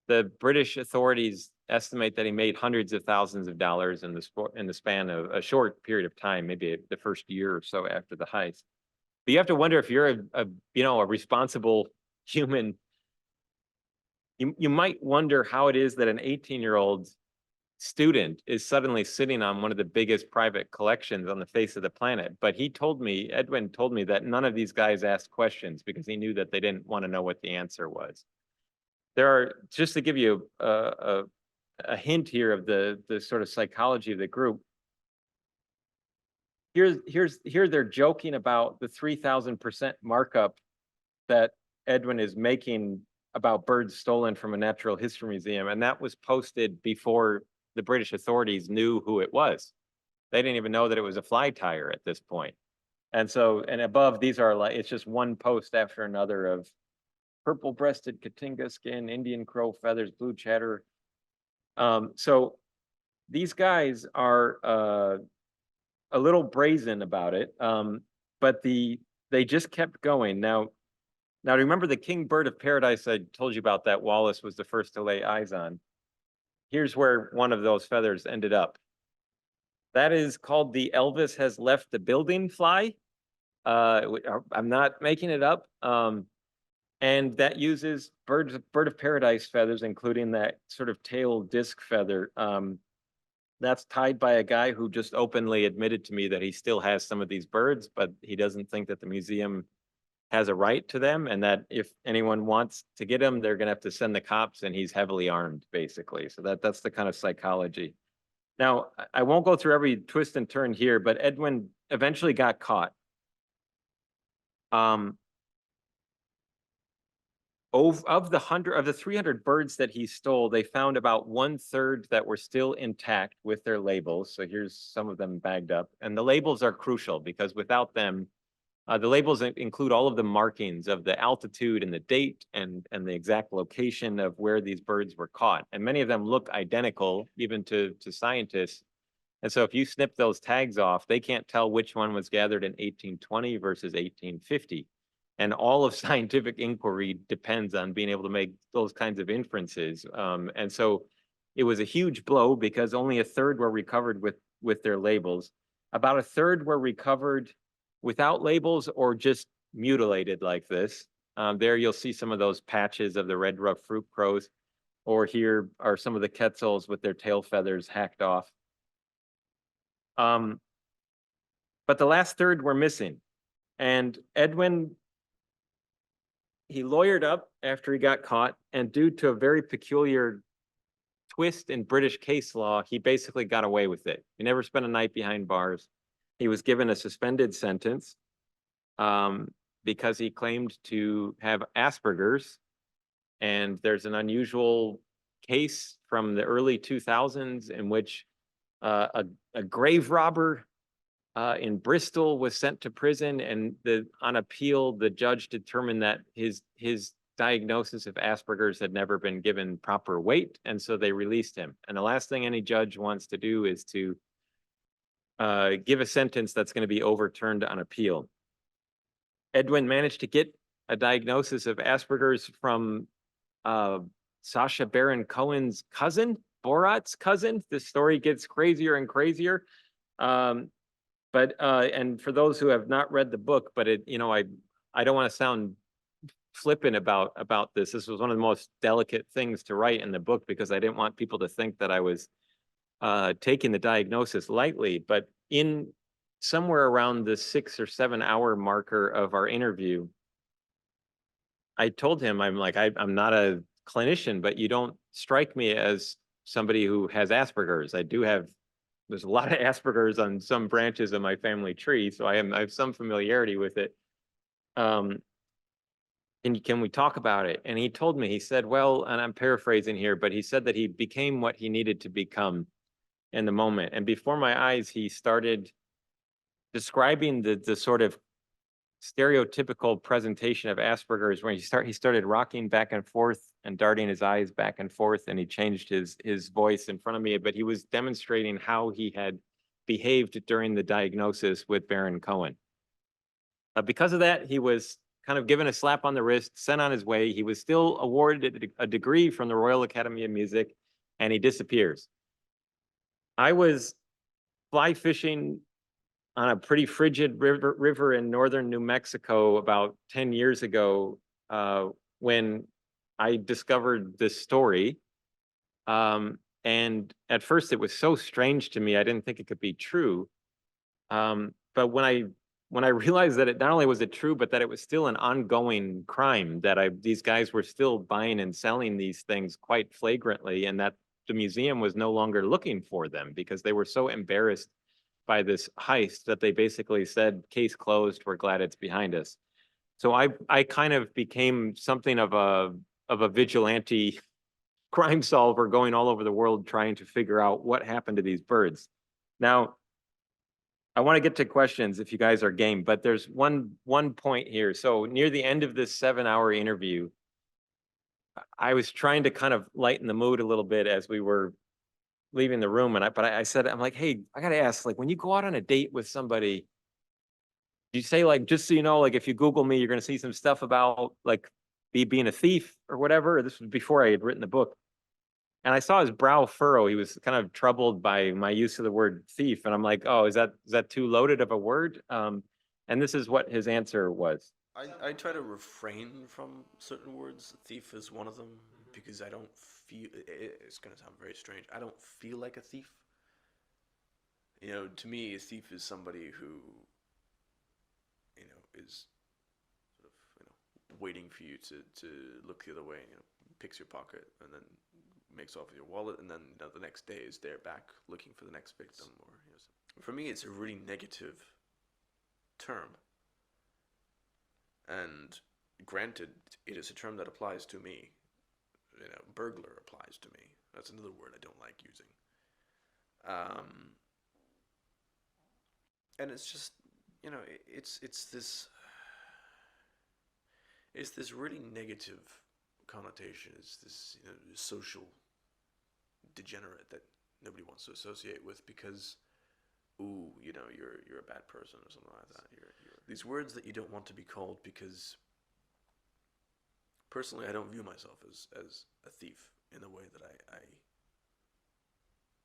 The British authorities estimate that he made hundreds of thousands of dollars in the span of a short period of time, maybe the first year or so after the heist. But you have to wonder if you're a responsible human. You might wonder how it is that an 18-year-old student is suddenly sitting on one of the biggest private collections on the face of the planet. But Edwin told me that none of these guys asked questions because he knew that they didn't want to know what the answer was. Just to give you a hint here of the sort of psychology of the group. Here they're joking about the 3,000% markup that Edwin is making about birds stolen from a natural history museum, and that was posted before the British authorities knew who it was. They didn't even know that it was a fly tire at this point. And above, these are it's just one post after another of purple-breasted Katinga skin, Indian crow feathers, blue chatter. So these guys are a little brazen about it, but they just kept going. Now remember the king bird of paradise I told you about that Wallace was the first to lay eyes on. Here's where one of those feathers ended up. That is called the Elvis has left the building fly. I'm not making it up. And that uses bird of paradise feathers, including that sort of tail disc feather. That's tied by a guy who just openly admitted to me that he still has some of these birds, but he doesn't think that the museum has a right to them, and that if anyone wants to get them, they're going to have to send the cops, and he's heavily armed, basically. So that's the kind of psychology. Now, I won't go through every twist and turn here, but Edwin eventually got caught. Of the 300 birds that he stole, they found about 1/3 that were still intact with their labels. So here's some of them bagged up. And the labels are crucial because without them, the labels include all of the markings of the altitude and the date and the exact location of where these birds were caught. And many of them look identical, even to scientists. And so if you snip those tags off, they can't tell which one was gathered in 1820 versus 1850. And all of scientific inquiry depends on being able to make those kinds of inferences. And so it was a huge blow because only 1/3 were recovered with their labels. About 1/3 were recovered without labels or just mutilated like this. There you'll see some of those patches of the red ruffed fruit crows, or here are some of the quetzals with their tail feathers hacked off. But the last 1/3 were missing. And Edwin, he lawyered up after he got caught, and due to a very peculiar twist in British case law, he basically got away with it. He never spent a night behind bars. He was given a suspended sentence because he claimed to have Asperger's. And there's an unusual case from the early 2000s in which a grave robber in Bristol was sent to prison, and on appeal, the judge determined that his diagnosis of Asperger's had never been given proper weight, and so they released him. And the last thing any judge wants to do is to give a sentence that's going to be overturned on appeal. Edwin managed to get a diagnosis of Asperger's from Sacha Baron Cohen's cousin, Borat's cousin. This story gets crazier and crazier. And for those who have not read the book, but I don't want to sound flippant about this. This was one of the most delicate things to write in the book because I didn't want people to think that I was taking the diagnosis lightly. But in somewhere around the 6 or 7 hour marker of our interview, I told him, I'm like, I'm not a clinician, but you don't strike me as somebody who has Asperger's. There's a lot of Asperger's on some branches of my family tree, so I have some familiarity with it. And can we talk about it? And he told me, he said, well, and I'm paraphrasing here, but he said that he became what he needed to become in the moment. And before my eyes, he started describing the sort of stereotypical presentation of Asperger's, where he started rocking back and forth and darting his eyes back and forth, and he changed his voice in front of me, but he was demonstrating how he had behaved during the diagnosis with Baron Cohen. Because of that, he was kind of given a slap on the wrist, sent on his way. He was still awarded a degree from the Royal Academy of Music, and he disappears. I was fly fishing on a pretty frigid river in northern New Mexico about 10 years ago when I discovered this story. And at first it was so strange to me, I didn't think it could be true. But when I realized that not only was it true, but that it was still an ongoing crime, that these guys were still buying and selling these things quite flagrantly, and that the museum was no longer looking for them because they were so embarrassed by this heist that they basically said, case closed, we're glad it's behind us. So I kind of became something of a vigilante crime solver, going all over the world trying to figure out what happened to these birds. Now, I want to get to questions if you guys are game, but there's one point here. So near the end of this 7-hour interview, I was trying to kind of lighten the mood a little bit as we were leaving the room. But I said, I'm like, hey, I got to ask, like, when you go out on a date with somebody, do you say, like, just so you know, like, if you Google me, you're going to see some stuff about like being a thief or whatever? This was before I had written the book. And I saw his brow furrow. He was kind of troubled by my use of the word thief. And I'm like, oh, is that too loaded of a word? And this is what his answer was. I try to refrain from certain words. Thief is one of them because I don't feel, it's going to sound very strange, I don't feel like a thief. You know, to me, a thief is somebody who, you know, is sort of, you know, waiting for you to look the other way, you know, picks your pocket and then makes off with your wallet, and then, you know, the next day is there back looking for the next victim. Or, you know, for me, it's a really negative term. And granted, it is a term that applies to me. You know, burglar applies to me. That's another word I don't like using. And it's just, you know, it's this really negative connotation. It's this, you know, social degenerate that nobody wants to associate with because, ooh, you know, you're a bad person or something like that. You're these words that you don't want to be called, because personally I don't view myself as a thief in the way that I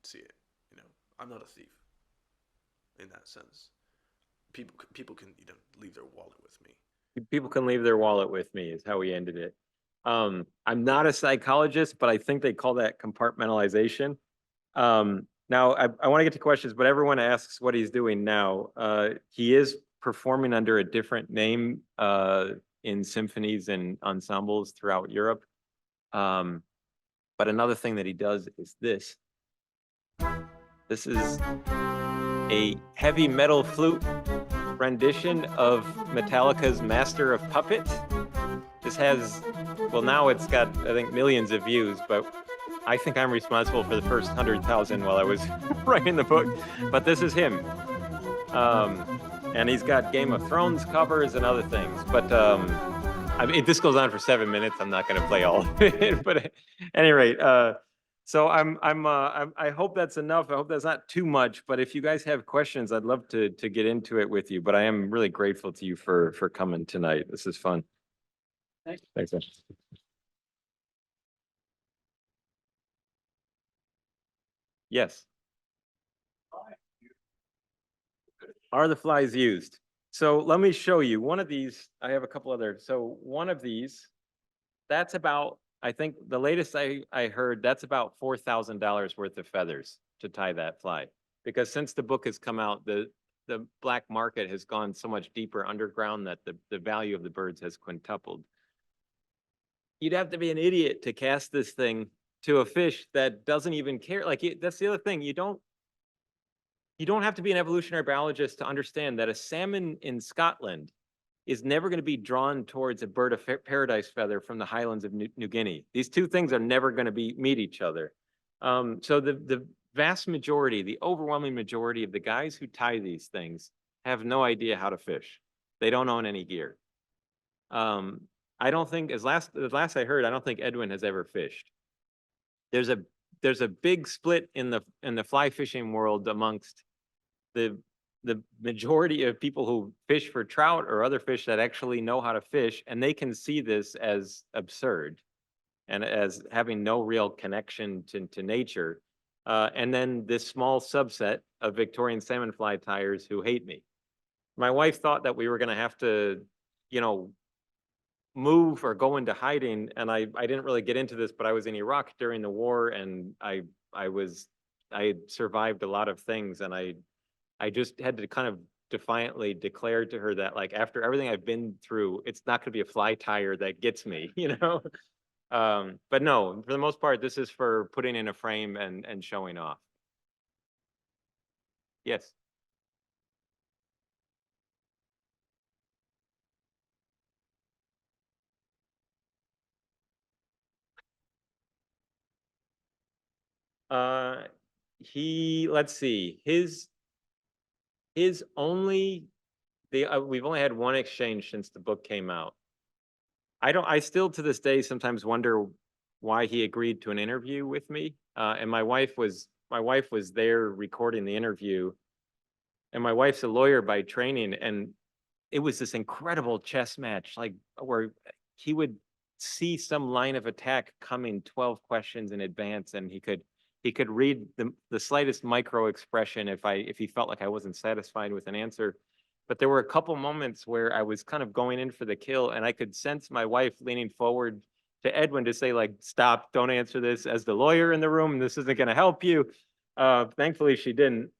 see it. You know, I'm not a thief in that sense. People can, you know, leave their wallet with me. People can leave their wallet with me is how we ended it. I'm not a psychologist, but I think they call that compartmentalization. Now, I want to get to questions, but everyone asks what he's doing now. He is performing under a different name in symphonies and ensembles throughout Europe. But another thing that he does is this. This is a heavy metal flute rendition of Metallica's Master of Puppets. This has, well, now it's got, I think, millions of views, but I think I'm responsible for the first 100,000 while I was writing the book. But this is him. And he's got Game of Thrones covers and other things. But I mean, this goes on for 7 minutes. I'm not going to play all of it. But at any rate, so I hope that's enough. I hope that's not too much. But if you guys have questions, I'd love to get into it with you. But I am really grateful to you for coming tonight. This is fun. Thanks. Thanks, man. Yes. Are the flies used? So let me show you one of these. I have a couple other. So one of these, that's about, I think the latest I heard, that's about $4,000 worth of feathers to tie that fly. Because since the book has come out, the black market has gone so much deeper underground that the value of the birds has quintupled. You'd have to be an idiot to cast this thing to a fish that doesn't even care. Like that's the other thing. You don't have to be an evolutionary biologist to understand that a salmon in Scotland is never going to be drawn towards a bird of paradise feather from the highlands of New Guinea. These two things are never going to meet each other. So the vast majority, the overwhelming majority of the guys who tie these things have no idea how to fish. They don't own any gear. I don't think, as last I heard, I don't think Edwin has ever fished. There's a big split in the fly fishing world amongst the majority of people who fish for trout or other fish that actually know how to fish, and they can see this as absurd and as having no real connection to nature. And then this small subset of Victorian salmon fly tiers who hate me. My wife thought that we were going to have to, move or go into hiding, and I didn't really get into this, but I was in Iraq during the war, and I had survived a lot of things, and I just had to kind of defiantly declare to her that, like, after everything I've been through, it's not going to be a fly tire that gets me, But no, for the most part, this is for putting in a frame and showing off. Yes. Let's see, his only, we've only had one exchange since the book came out. I still to this day sometimes wonder why he agreed to an interview with me. And my wife was there recording the interview, and my wife's a lawyer by training, and it was this incredible chess match, like where he would see some line of attack coming 12 questions in advance, and he could read the slightest micro expression if he felt like I wasn't satisfied with an answer. But there were a couple moments where I was kind of going in for the kill, and I could sense my wife leaning forward to Edwin to say, like, stop, don't answer this, as the lawyer in the room, this isn't going to help you. Thankfully she didn't.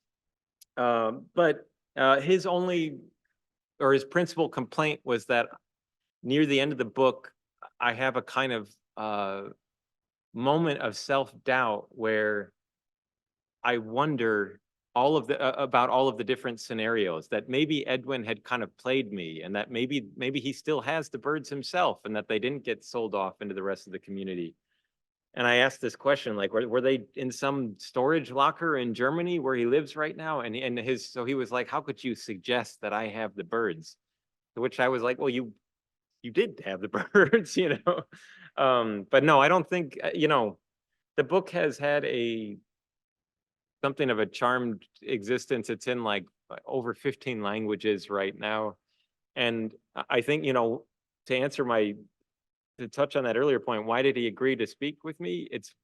But his principal complaint was that near the end of the book, I have a kind of moment of self-doubt where I wonder about all of the different scenarios, that maybe Edwin had kind of played me, and that maybe he still has the birds himself, and that they didn't get sold off into the rest of the community. And I asked this question, like, were they in some storage locker in Germany where he lives right now? So he was like, how could you suggest that I have the birds? To which I was like, well, you did have the birds, But no, I don't think, the book has had something of a charmed existence. It's in like over 15 languages right now. And I think, to touch on that earlier point, why did he agree to speak with me? It's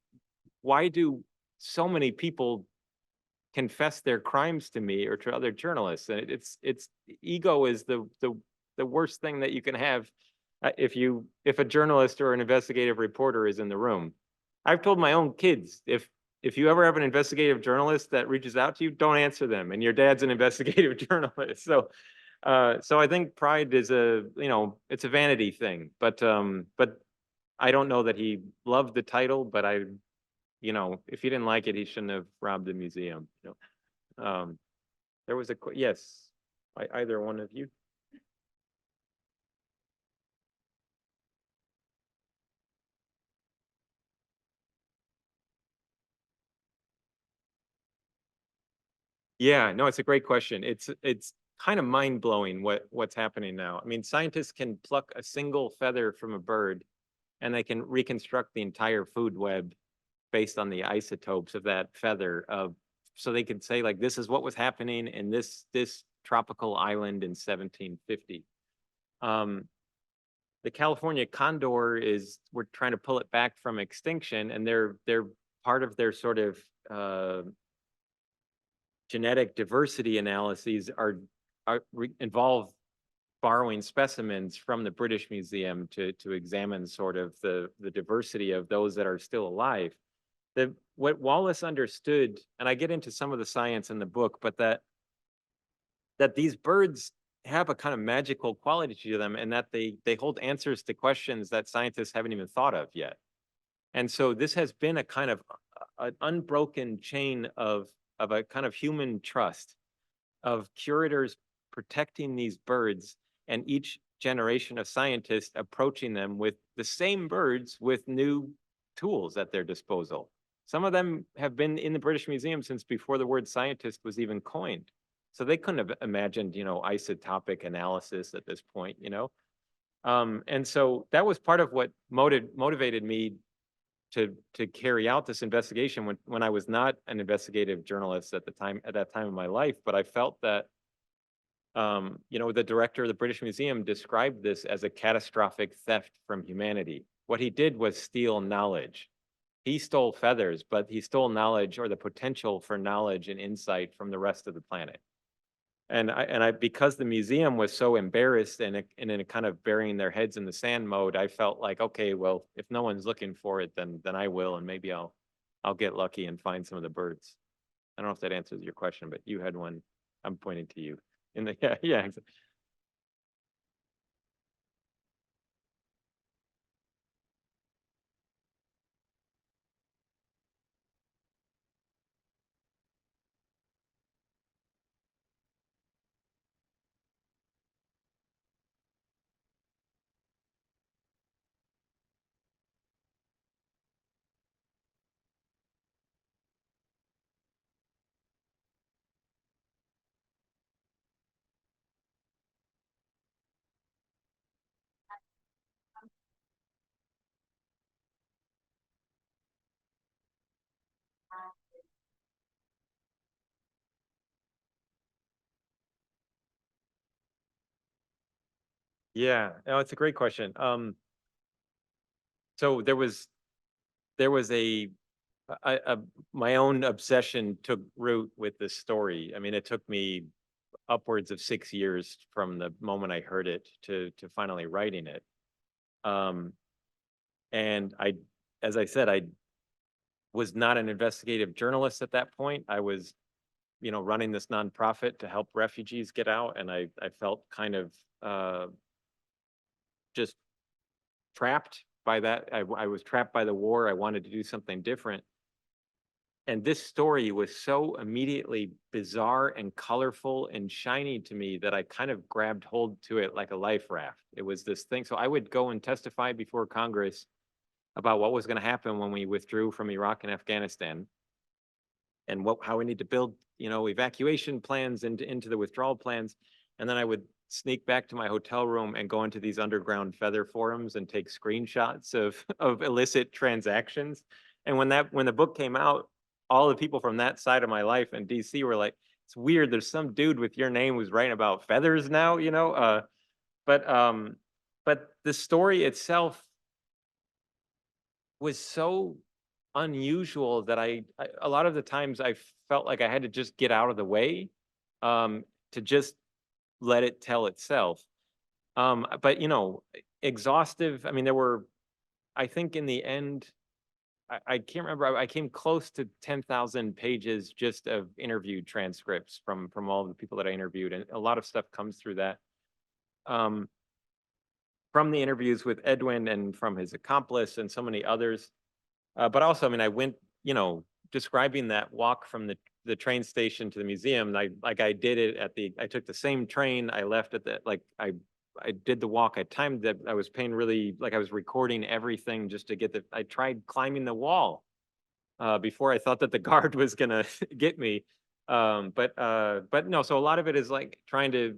why do so many people confess their crimes to me or to other journalists? And it's ego is the worst thing that you can have if a journalist or an investigative reporter is in the room. I've told my own kids, if you ever have an investigative journalist that reaches out to you, don't answer them. And your dad's an investigative journalist. So I think pride is it's a vanity thing, but I don't know that he loved the title, but if he didn't like it, he shouldn't have robbed the museum. There was yes, either one of you. Yeah, no, it's a great question. It's kind of mind-blowing what's happening now. I mean, scientists can pluck a single feather from a bird, and they can reconstruct the entire food web based on the isotopes of that feather. So they could say, like, this is what was happening in this tropical island in 1750. The California condor we're trying to pull it back from extinction, and they're part of their sort of genetic diversity analyses involve borrowing specimens from the British Museum to examine sort of the diversity of those that are still alive. What Wallace understood, and I get into some of the science in the book, but that these birds have a kind of magical quality to them, and that they hold answers to questions that scientists haven't even thought of yet. And so this has been a kind of an unbroken chain of a kind of human trust, of curators protecting these birds, and each generation of scientists approaching them with the same birds with new tools at their disposal. Some of them have been in the British Museum since before the word scientist was even coined. So they couldn't have imagined, isotopic analysis at this point, And so that was part of what motivated me to carry out this investigation when I was not an investigative journalist at that time of my life. But I felt that, the director of the British Museum described this as a catastrophic theft from humanity. What he did was steal knowledge. He stole feathers, but he stole knowledge, or the potential for knowledge and insight, from the rest of the planet. And I because the museum was so embarrassed and in a kind of burying their heads in the sand mode, I felt like, okay, well, if no one's looking for it, then I will, and maybe I'll get lucky and find some of the birds. I don't know if that answers your question, but you had one. I'm pointing to you. Yeah. Exactly. Yeah, no, it's a great question. So there was my own obsession took root with this story. I mean, it took me upwards of 6 years from the moment I heard it to finally writing it. And as I said, I was not an investigative journalist at that point. I was, running this nonprofit to help refugees get out, and I felt kind of just trapped by that. I was trapped by the war. I wanted to do something different. And this story was so immediately bizarre and colorful and shiny to me that I kind of grabbed hold to it like a life raft. It was this thing. So I would go and testify before Congress about what was going to happen when we withdrew from Iraq and Afghanistan, and how we need to build, evacuation plans into the withdrawal plans. And then I would sneak back to my hotel room and go into these underground feather forums and take screenshots of illicit transactions. And when the book came out, all the people from that side of my life in DC were like, it's weird, there's some dude with your name who's writing about feathers now, but the story itself was so unusual that I a lot of the times I felt like I had to just get out of the way, to just let it tell itself. But exhaustive. I mean, there were, I think in the end, I can't remember. I came close to 10,000 pages just of interview transcripts from all the people that I interviewed, and a lot of stuff comes through that. From the interviews with Edwin and from his accomplice and so many others. But also, I mean, I went, describing that walk from the train station to the museum. I did it I took the same train. I left at I did the walk. I timed that. I was paying really, I was recording everything just to get I tried climbing the wall before I thought that the guard was gonna get me. But no, so a lot of it is like trying to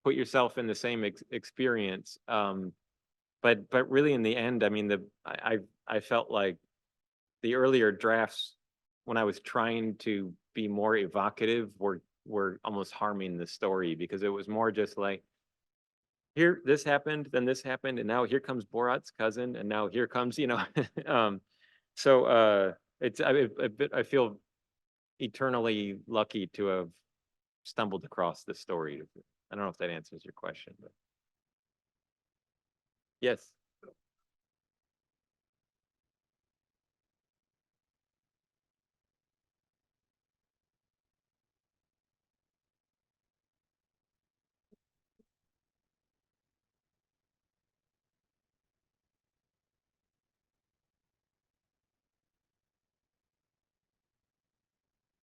put yourself in the same experience. But really in the end, I mean, I felt like the earlier drafts, when I was trying to be more evocative, were almost harming the story, because it was more just like, here, this happened, then this happened, and now here comes Borat's cousin, and now here comes, so I feel eternally lucky to have stumbled across this story. I don't know if that answers your question, but. Yes.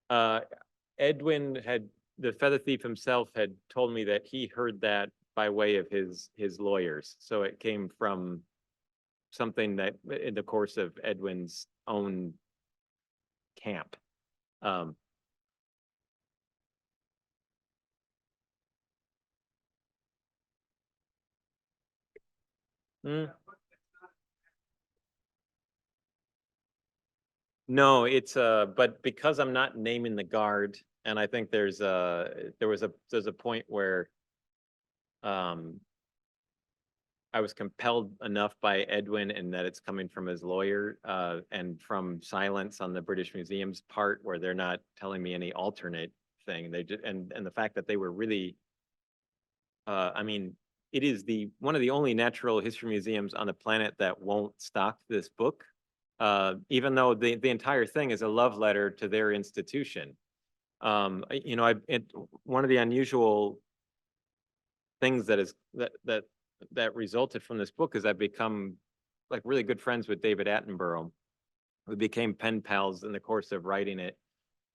Uh, Edwin had, the feather thief himself had told me that he heard that by way of his lawyers. So it came from something that in the course of Edwin's own camp. Um, mm, no, it's but because I'm not naming the guard, and I think there's there's a point where um I was compelled enough by Edwin and that it's coming from his lawyer and from silence on the British Museum's part where they're not telling me any alternate thing. They just, and the fact that they were really I mean, it is the one of the only natural history museums on the planet that won't stock this book. Even though the entire thing is a love letter to their institution. You know, one of the unusual things that resulted from this book is I've become like really good friends with David Attenborough. We became pen pals in the course of writing it.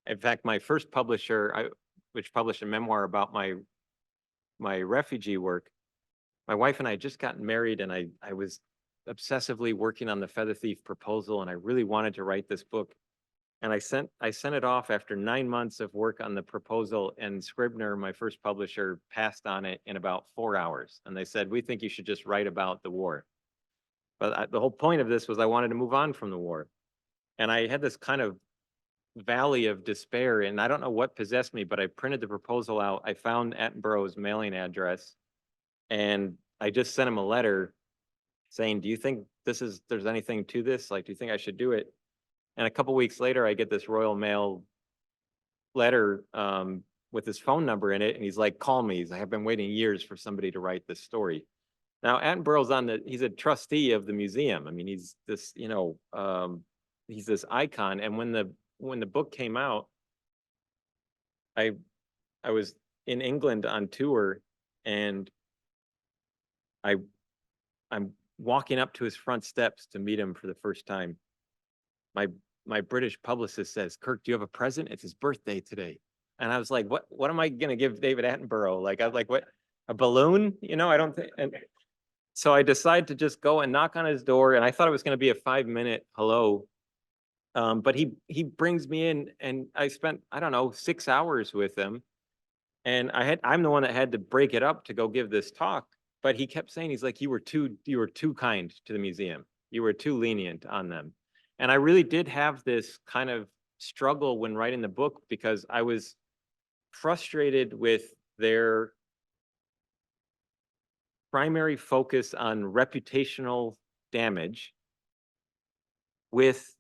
In fact, my first publisher, which published a memoir about my refugee work, my wife and I had just gotten married, and I was obsessively working on the Feather Thief proposal, and I really wanted to write this book. And I sent it off after 9 months of work on the proposal, and Scribner, my first publisher, passed on it in about 4 hours. And they said, "We think you should just write about the war." But the whole point of this was I wanted to move on from the war. And I had this kind of valley of despair, and I don't know what possessed me, but I printed the proposal out. I found Attenborough's mailing address, and I just sent him a letter saying, "Do you think there's anything to this? Like, do you think I should do it?" And a couple weeks later, I get this Royal Mail letter with his phone number in it, and he's like, "Call me. I have been waiting years for somebody to write this story." Now, Attenborough's he's a trustee of the museum. I mean, he's this, he's this icon. And when the book came out, I I was in England on tour, and I I'm walking up to his front steps to meet him for the first time. My British publicist says, "Kirk, do you have a present? It's his birthday today." And I was like, what am I gonna give David Attenborough? Like, I was like, what, a balloon? You know, I don't think. And so I decided to just go and knock on his door, and I thought it was gonna be a 5-minute hello. But he brings me in, and I spent, I don't know, 6 hours with him. And I'm the one that had to break it up to go give this talk. But he kept saying, he's like, you were too kind to the museum. You were too lenient on them. And I really did have this kind of struggle when writing the book, because I was frustrated with their primary focus on reputational damage with,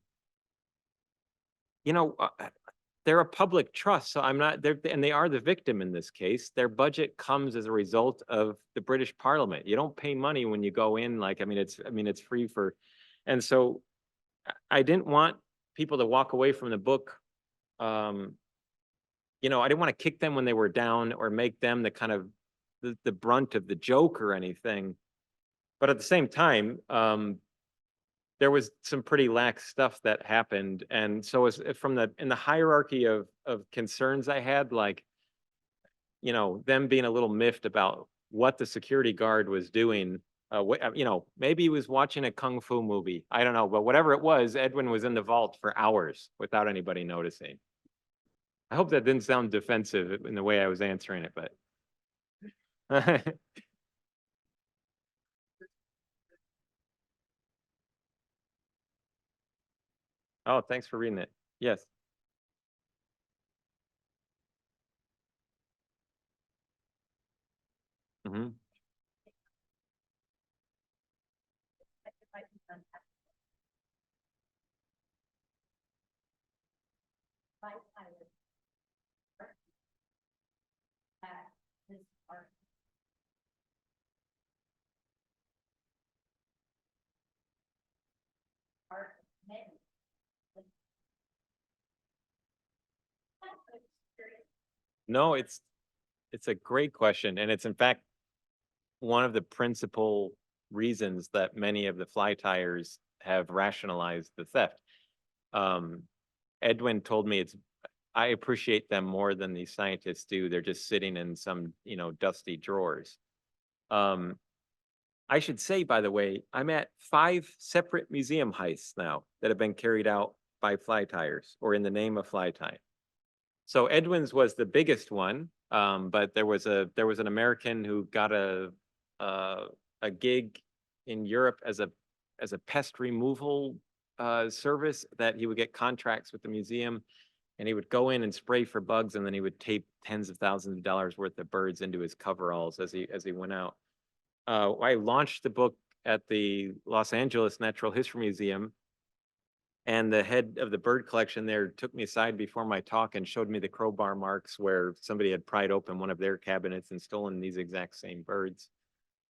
they're a public trust, so and they are the victim in this case. Their budget comes as a result of the British Parliament. You don't pay money when you go in, like, it's free for, and so I didn't want people to walk away from the book. I didn't want to kick them when they were down or make them the kind of the brunt of the joke or anything. But at the same time, there was some pretty lax stuff that happened. And so in the hierarchy of concerns I had, like, them being a little miffed about what the security guard was doing. Maybe he was watching a Kung Fu movie. I don't know, but whatever it was, Edwin was in the vault for hours without anybody noticing. I hope that didn't sound defensive in the way I was answering it, but. Oh, thanks for reading it. Yes. Mm-hmm. No, it's a great question, and it's in fact one of the principal reasons that many of the fly tyers have rationalized the theft. Um, Edwin told me I appreciate them more than these scientists do. They're just sitting in some, dusty drawers. I should say, by the way, I'm at 5 separate museum heists now that have been carried out by fly tyers or in the name of fly tying. So Edwin's was the biggest one, but there was an American who got a gig in Europe as a pest removal service that he would get contracts with the museum, and he would go in and spray for bugs, and then he would tape tens of thousands of dollars worth of birds into his coveralls as he went out. I launched the book at the Los Angeles Natural History Museum, and the head of the bird collection there took me aside before my talk and showed me the crowbar marks where somebody had pried open one of their cabinets and stolen these exact same birds.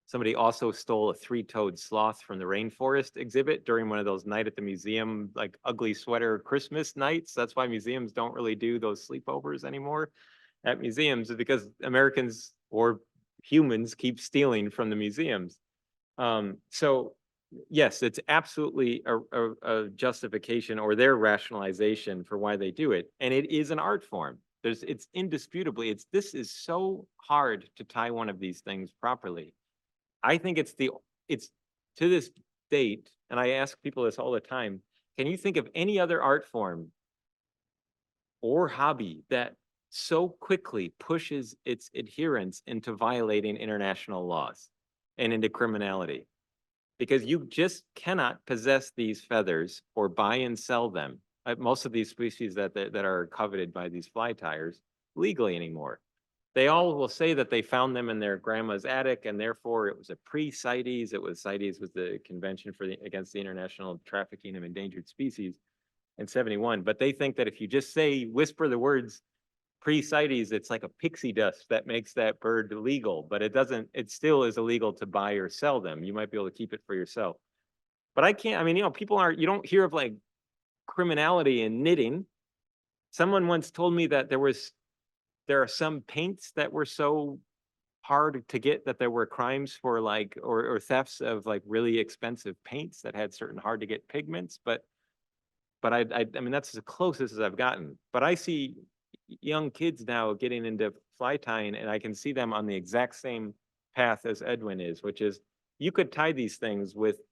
Somebody also stole a 3-toed sloth from the rainforest exhibit during one of those night at the museum, like ugly sweater Christmas nights. That's why museums don't really do those sleepovers anymore at museums, is because Americans or humans keep stealing from the museums. So yes, it's absolutely a justification or their rationalization for why they do it. And it is an art form. It's indisputably, this is so hard to tie one of these things properly. I think it's to this date, and I ask people this all the time, can you think of any other art form or hobby that so quickly pushes its adherents into violating international laws and into criminality? Because you just cannot possess these feathers or buy and sell them, most of these species that are coveted by these fly tyers, legally anymore. They all will say that they found them in their grandma's attic, and therefore it was a pre-CITES. CITES was the Convention against the International Trafficking of Endangered Species in '71. But they think that if you just whisper the words pre-CITES, it's like a pixie dust that makes that bird legal, but it doesn't. It still is illegal to buy or sell them. You might be able to keep it for yourself. But I can't. I mean, you don't hear of like criminality in knitting. Someone once told me that there are some paints that were so hard to get that there were crimes for like, or thefts of like really expensive paints that had certain hard to get pigments. But I mean, that's as close as I've gotten. But I see young kids now getting into fly tying, and I can see them on the exact same path as Edwin is, which is you could tie these things with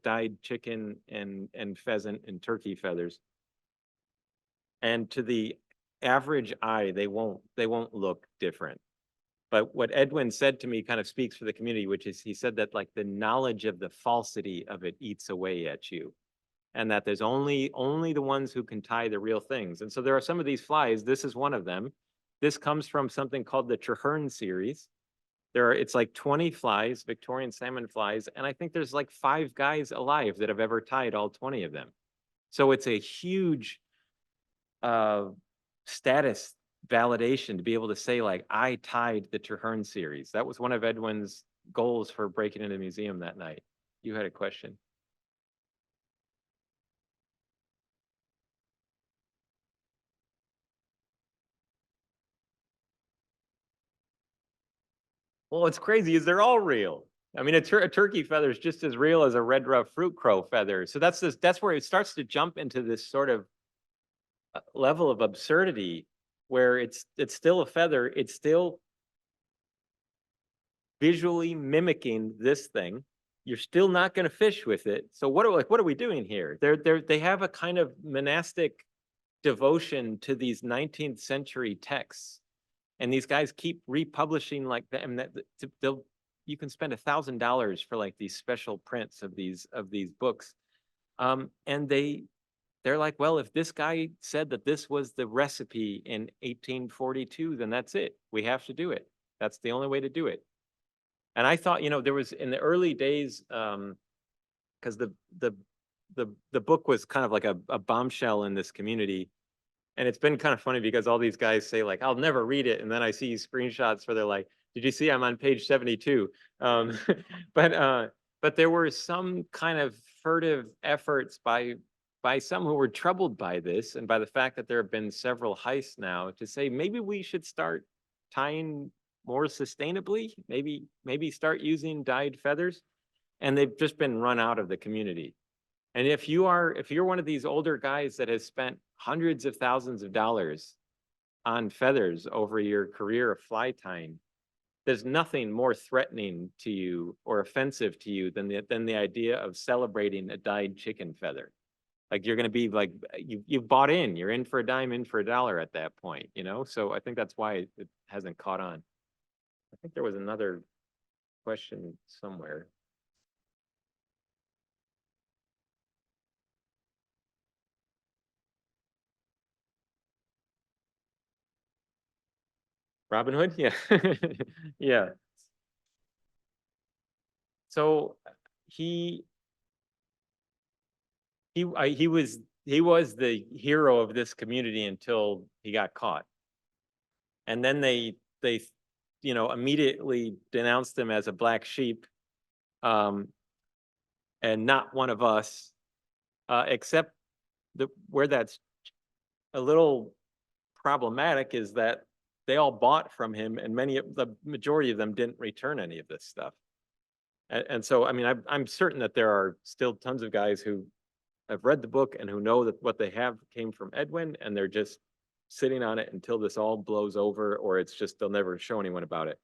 dyed chicken and pheasant and turkey feathers. And to the average eye, they won't look different. But what Edwin said to me kind of speaks for the community, which is he said that like the knowledge of the falsity of it eats away at you, and that there's only the ones who can tie the real things. And so there are some of these flies. This is one of them. This comes from something called the Herron series. It's like 20 flies, Victorian salmon flies, and I think there's like 5 guys alive that have ever tied all 20 of them. So it's a huge status validation to be able to say like, I tied the Herron series. That was one of Edwin's goals for breaking into the museum that night. You had a question. Well, what's crazy is they're all real. I mean, a turkey feather is just as real as a red ruffed fruit crow feather. So that's where it starts to jump into this sort of level of absurdity, where it's still a feather. It's still visually mimicking this thing. You're still not going to fish with it. So what are we doing here? They have a kind of monastic devotion to these 19th century texts. And these guys keep republishing like that. And you can spend $1,000 for like these special prints of these books. And they're like, well, if this guy said that this was the recipe in 1842, then that's it. We have to do it. That's the only way to do it. And I thought, there was in the early days, because the book was kind of like a bombshell in this community. And it's been kind of funny because all these guys say like, I'll never read it. And then I see screenshots where they're like, did you see I'm on page 72? But there were some kind of furtive efforts by some who were troubled by this and by the fact that there have been several heists now to say maybe we should start tying more sustainably, maybe start using dyed feathers, and they've just been run out of the community. And if you're one of these older guys that has spent hundreds of thousands of dollars on feathers over your career of fly tying, there's nothing more threatening to you or offensive to you than the idea of celebrating a dyed chicken feather. Like you're going to be like, you've bought in, you're in for a dime, in for a dollar at that point, you know? So I think that's why it hasn't caught on. I think there was another question somewhere. Robin Hood? Yeah. Yeah. So he was the hero of this community until he got caught. And then they immediately denounced him as a black sheep, and not one of us, except where that's a little problematic is that they all bought from him, and the majority of them didn't return any of this stuff. And so, I mean, I'm certain that there are still tons of guys who have read the book and who know that what they have came from Edwin, and they're just sitting on it until this all blows over, or it's just they'll never show anyone about it.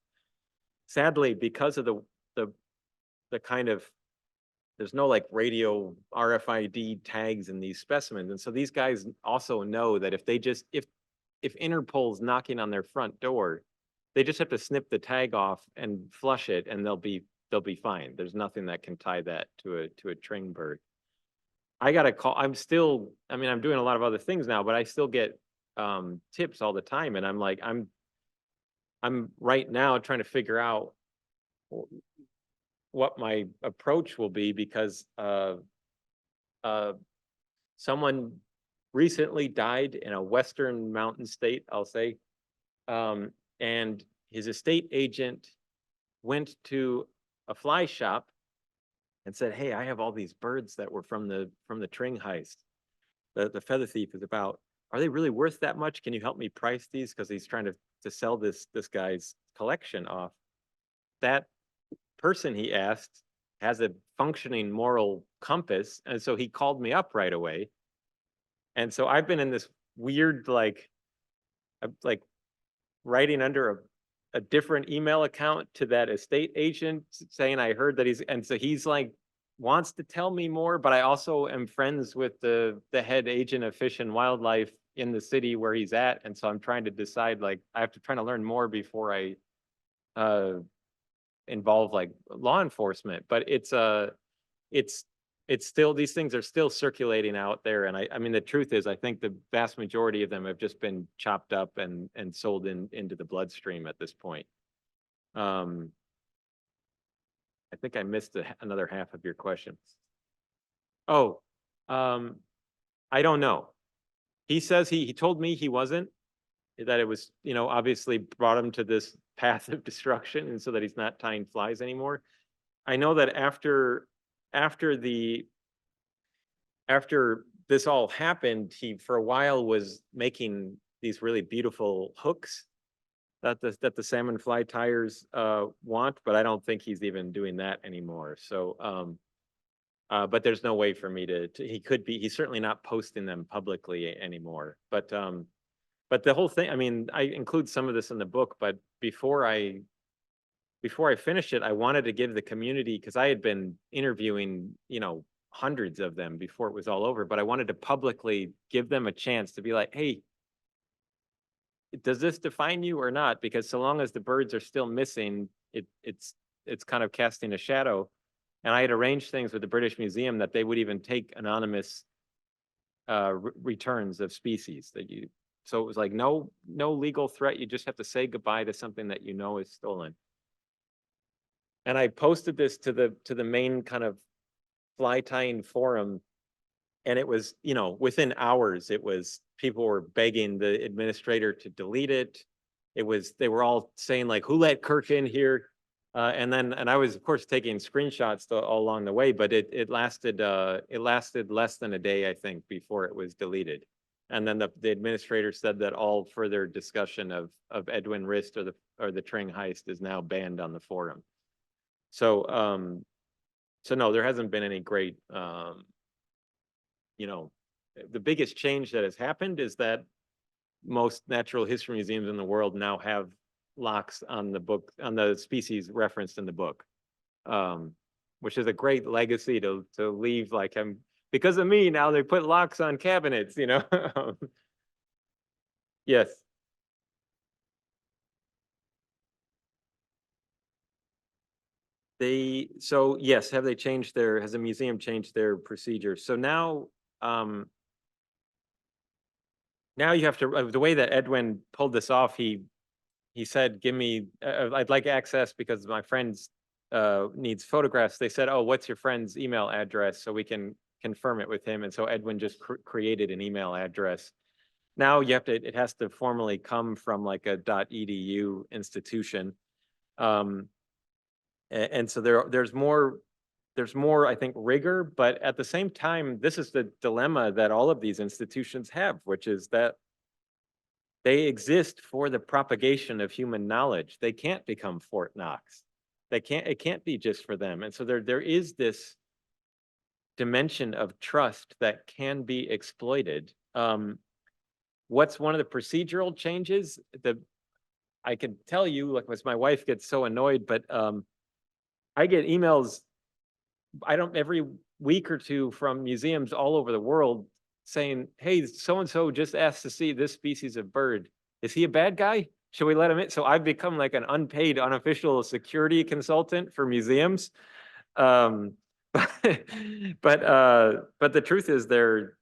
Sadly, because of the kind of, there's no like radio RFID tags in these specimens, and so these guys also know that if Interpol's knocking on their front door, they just have to snip the tag off and flush it, and they'll be fine. There's nothing that can tie that to a tring bird. I got a call. I'm doing a lot of other things now, but I still get tips all the time, and I'm like, I'm right now trying to figure out what my approach will be, because someone recently died in a western mountain state, I'll say, and his estate agent went to a fly shop and said, "Hey, I have all these birds that were from the Tring heist. The feather thief is about. Are they really worth that much? Can you help me price these?" Because he's trying to sell this guy's collection off. That person he asked has a functioning moral compass, and so he called me up right away. And so I've been in this weird like writing under a different email account to that estate agent saying I heard that and so he's like wants to tell me more, but I also am friends with the head agent of Fish and Wildlife in the city where he's at, and so I'm trying to decide, like, I have to try to learn more before I involve like law enforcement. But it's still, these things are still circulating out there, and I mean the truth is I think the vast majority of them have just been chopped up and sold into the bloodstream at this point. I think I missed another half of your question. Oh, I don't know. He says he told me he wasn't, that it was, obviously brought him to this path of destruction, and so that he's not tying flies anymore. I know that after this all happened, he for a while was making these really beautiful hooks that the salmon fly tyers want, but I don't think he's even doing that anymore. So, but there's no way for me he's certainly not posting them publicly anymore. But the whole thing, I mean, I include some of this in the book, but before I finished it, I wanted to give the community, because I had been interviewing, hundreds of them before it was all over, but I wanted to publicly give them a chance to be like, hey, does this define you or not? Because so long as the birds are still missing, it's kind of casting a shadow. And I had arranged things with the British Museum that they would even take anonymous returns of species so it was like no legal threat. You just have to say goodbye to something that is stolen. And I posted this to the main kind of fly tying forum, and it was, within hours, people were begging the administrator to delete it. They were all saying like, who let Kirk in here? And I was, of course, taking screenshots all along the way, but it lasted less than a day, I think, before it was deleted. And then the administrator said that all further discussion of Edwin Rist or the Tring heist is now banned on the forum. So so no, there hasn't been any great you know, the biggest change that has happened is that most natural history museums in the world now have locks on the species referenced in the book, which is a great legacy to leave. Like, because of me now they put locks on cabinets, you know. Yes. So yes, has the museum changed their procedure? So now, now you have to, the way that Edwin pulled this off, he said, give me, I'd like access because my friend's needs photographs. They said, oh, what's your friend's email address so we can confirm it with him. And so Edwin just created an email address. Now you have to, it has to formally come from like a .edu institution. And so there's more, I think, rigor, but at the same time, this is the dilemma that all of these institutions have, which is that they exist for the propagation of human knowledge. They can't become Fort Knox. It can't be just for them. And so there is this dimension of trust that can be exploited. What's one of the procedural changes? I can tell you, like, my wife gets so annoyed, but I get emails, every week or two from museums all over the world saying, hey, so-and-so just asked to see this species of bird. Is he a bad guy? Should we let him in? So I've become like an unpaid, unofficial security consultant for museums. But the truth is the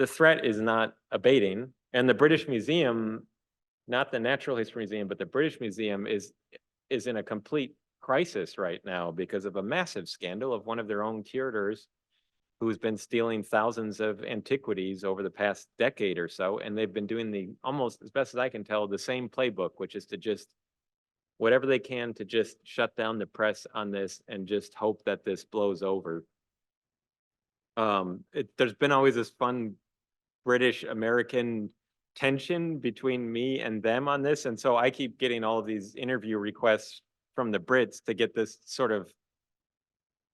threat is not abating. And the British Museum, not the Natural History Museum, but the British Museum is in a complete crisis right now because of a massive scandal of one of their own curators who's been stealing thousands of antiquities over the past decade or so. And they've been doing almost, as best as I can tell, the same playbook, which is to just whatever they can to just shut down the press on this and just hope that this blows over. There's been always this fun British-American tension between me and them on this. And so I keep getting all of these interview requests from the Brits to get this sort of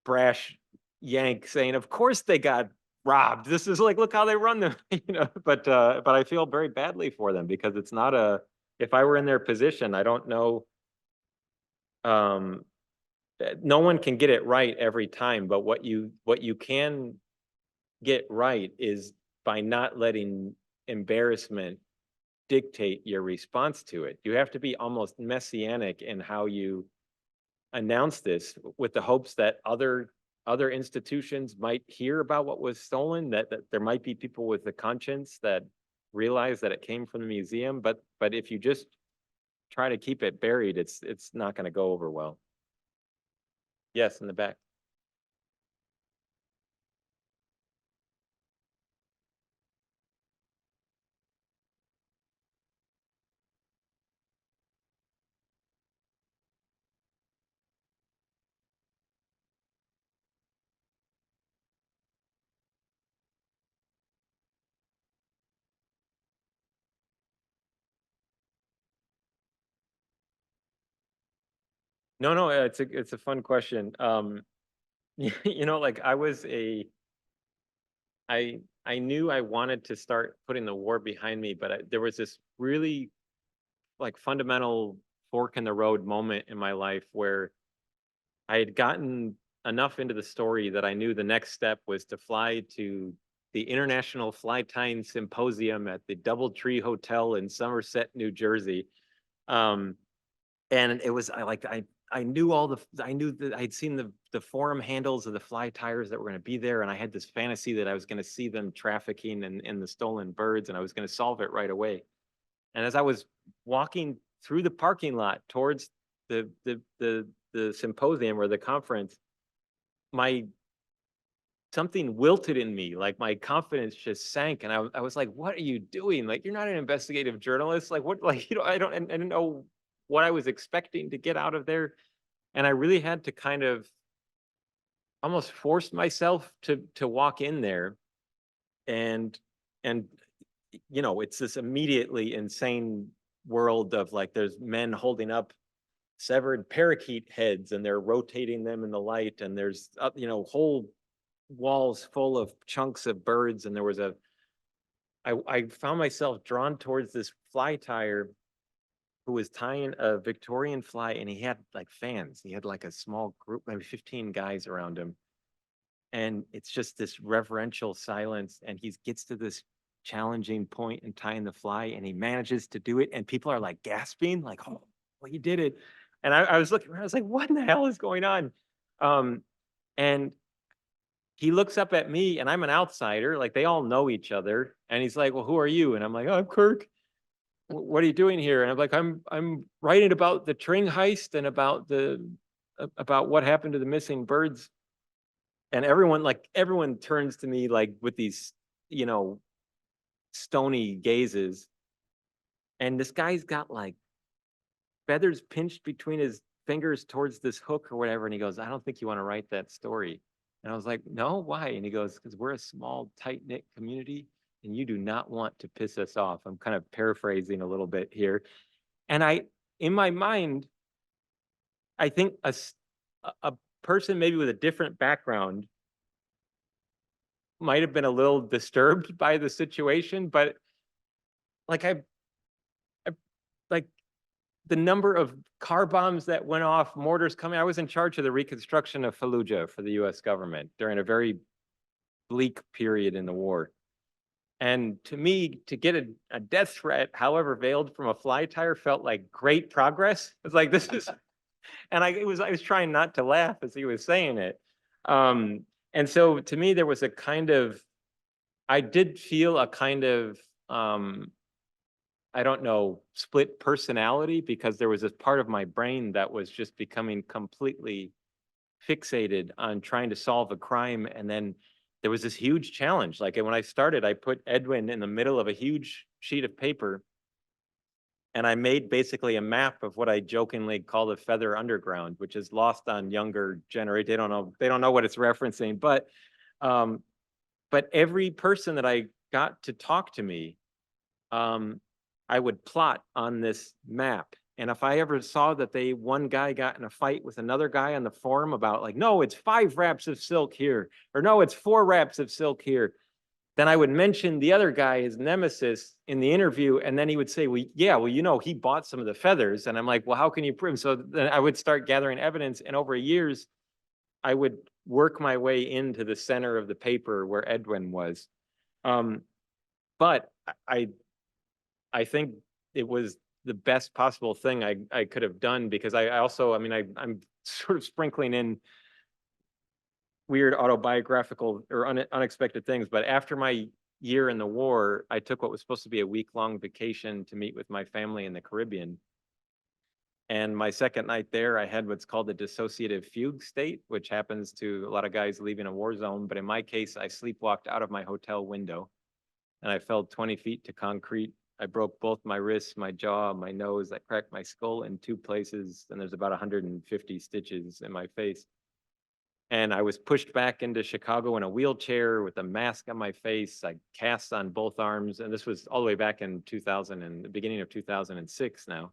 brash yank saying, of course they got robbed. This is like, look how they run them, you know. But I feel very badly for them because it's not if I were in their position, I don't know. No one can get it right every time, but what you can get right is by not letting embarrassment dictate your response to it. You have to be almost messianic in how you announce this, with the hopes that other institutions might hear about what was stolen, that there might be people with the conscience that realize that it came from the museum. But if you just try to keep it buried, it's not going to go over well. Yes, in the back. No, it's a fun question. You know, like I knew I wanted to start putting the war behind me, but there was this really like fundamental fork in the road moment in my life where I had gotten enough into the story that I knew the next step was to fly to the International Fly Tying Symposium at the Doubletree Hotel in Somerset, New Jersey. And it was, I knew that I'd seen the forum handles of the fly tires that were going to be there. And I had this fantasy that I was going to see them trafficking in the stolen birds, and I was going to solve it right away. And as I was walking through the parking lot towards the symposium or the conference, something wilted in me, like my confidence just sank. And I was like, what are you doing? Like, you're not an investigative journalist. Like, what, like, you know, I didn't know what I was expecting to get out of there. And I really had to kind of almost force myself to walk in there, and it's this immediately insane world of like there's men holding up severed parakeet heads and they're rotating them in the light, and there's whole walls full of chunks of birds, and there was I found myself drawn towards this fly tyer who was tying a Victorian fly, and he had like fans. He had like a small group, maybe 15 guys around him. And it's just this reverential silence. And he gets to this challenging point in tying the fly, and he manages to do it. And people are like gasping, like, oh, well, he did it. And I was looking around, I was like, what in the hell is going on? And he looks up at me, and I'm an outsider. Like, they all know each other. And he's like, well, who are you? And I'm like, oh, I'm Kirk. What are you doing here? And I'm like, I'm writing about the Tring heist and about what happened to the missing birds. And everyone turns to me like with these, stony gazes. And this guy's got like feathers pinched between his fingers towards this hook or whatever. And he goes, I don't think you want to write that story. And I was like, no, why? And he goes, because we're a small, tight-knit community, and you do not want to piss us off. I'm kind of paraphrasing a little bit here. And in my mind, I think a person maybe with a different background might have been a little disturbed by the situation, but like like the number of car bombs that went off, mortars coming. I was in charge of the reconstruction of Fallujah for the US government during a very bleak period in the war. And to me, to get a death threat, however veiled, from a fly tyer felt like great progress. It's like, this is, and I was trying not to laugh as he was saying it. And so to me, there was I did feel a kind of, I don't know, split personality, because there was this part of my brain that was just becoming completely fixated on trying to solve a crime. And then there was this huge challenge. Like when I started, I put Edwin in the middle of a huge sheet of paper, and I made basically a map of what I jokingly call the feather underground, which is lost on younger generation. They don't know what it's referencing, but every person that I got to talk to me, I would plot on this map. And if I ever saw that one guy got in a fight with another guy on the forum about like, no, it's 5 wraps of silk here, or no, it's 4 wraps of silk here, then I would mention the other guy, his nemesis, in the interview. And then he would say, well, yeah, he bought some of the feathers. And I'm like, well, how can you prove? So then I would start gathering evidence. And over years, I would work my way into the center of the paper where Edwin was. But I think it was the best possible thing I could have done, because I'm sort of sprinkling in weird autobiographical or unexpected things. But after my year in the war, I took what was supposed to be a week-long vacation to meet with my family in the Caribbean. And my second night there, I had what's called a dissociative fugue state, which happens to a lot of guys leaving a war zone. But in my case, I sleepwalked out of my hotel window, and I fell 20 feet to concrete. I broke both my wrists, my jaw, my nose. I cracked my skull in 2 places, and there's about 150 stitches in my face. And I was pushed back into Chicago in a wheelchair with a mask on my face. I cast on both arms, and this was all the way back in 2000 and the beginning of 2006 now.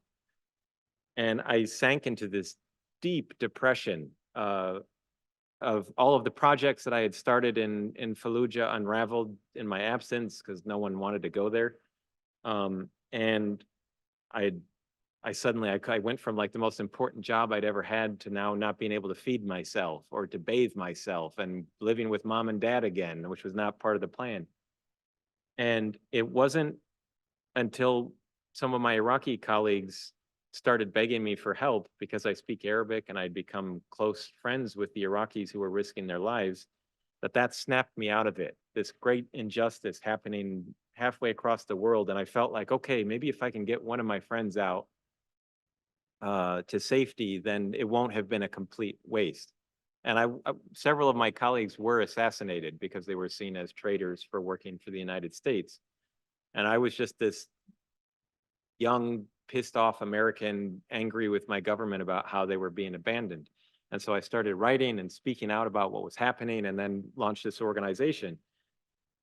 And I sank into this deep depression of all of the projects that I had started in Fallujah unraveled in my absence, because no one wanted to go there. And I suddenly went from like the most important job I'd ever had to now not being able to feed myself or to bathe myself, and living with mom and dad again, which was not part of the plan. And it wasn't until some of my Iraqi colleagues started begging me for help, because I speak Arabic and I'd become close friends with the Iraqis who were risking their lives, that snapped me out of it. This great injustice happening halfway across the world. And I felt like, okay, maybe if I can get one of my friends out to safety, then it won't have been a complete waste. And several of my colleagues were assassinated because they were seen as traitors for working for the United States. And I was just this young pissed off American, angry with my government about how they were being abandoned. And so I started writing and speaking out about what was happening, and then launched this organization.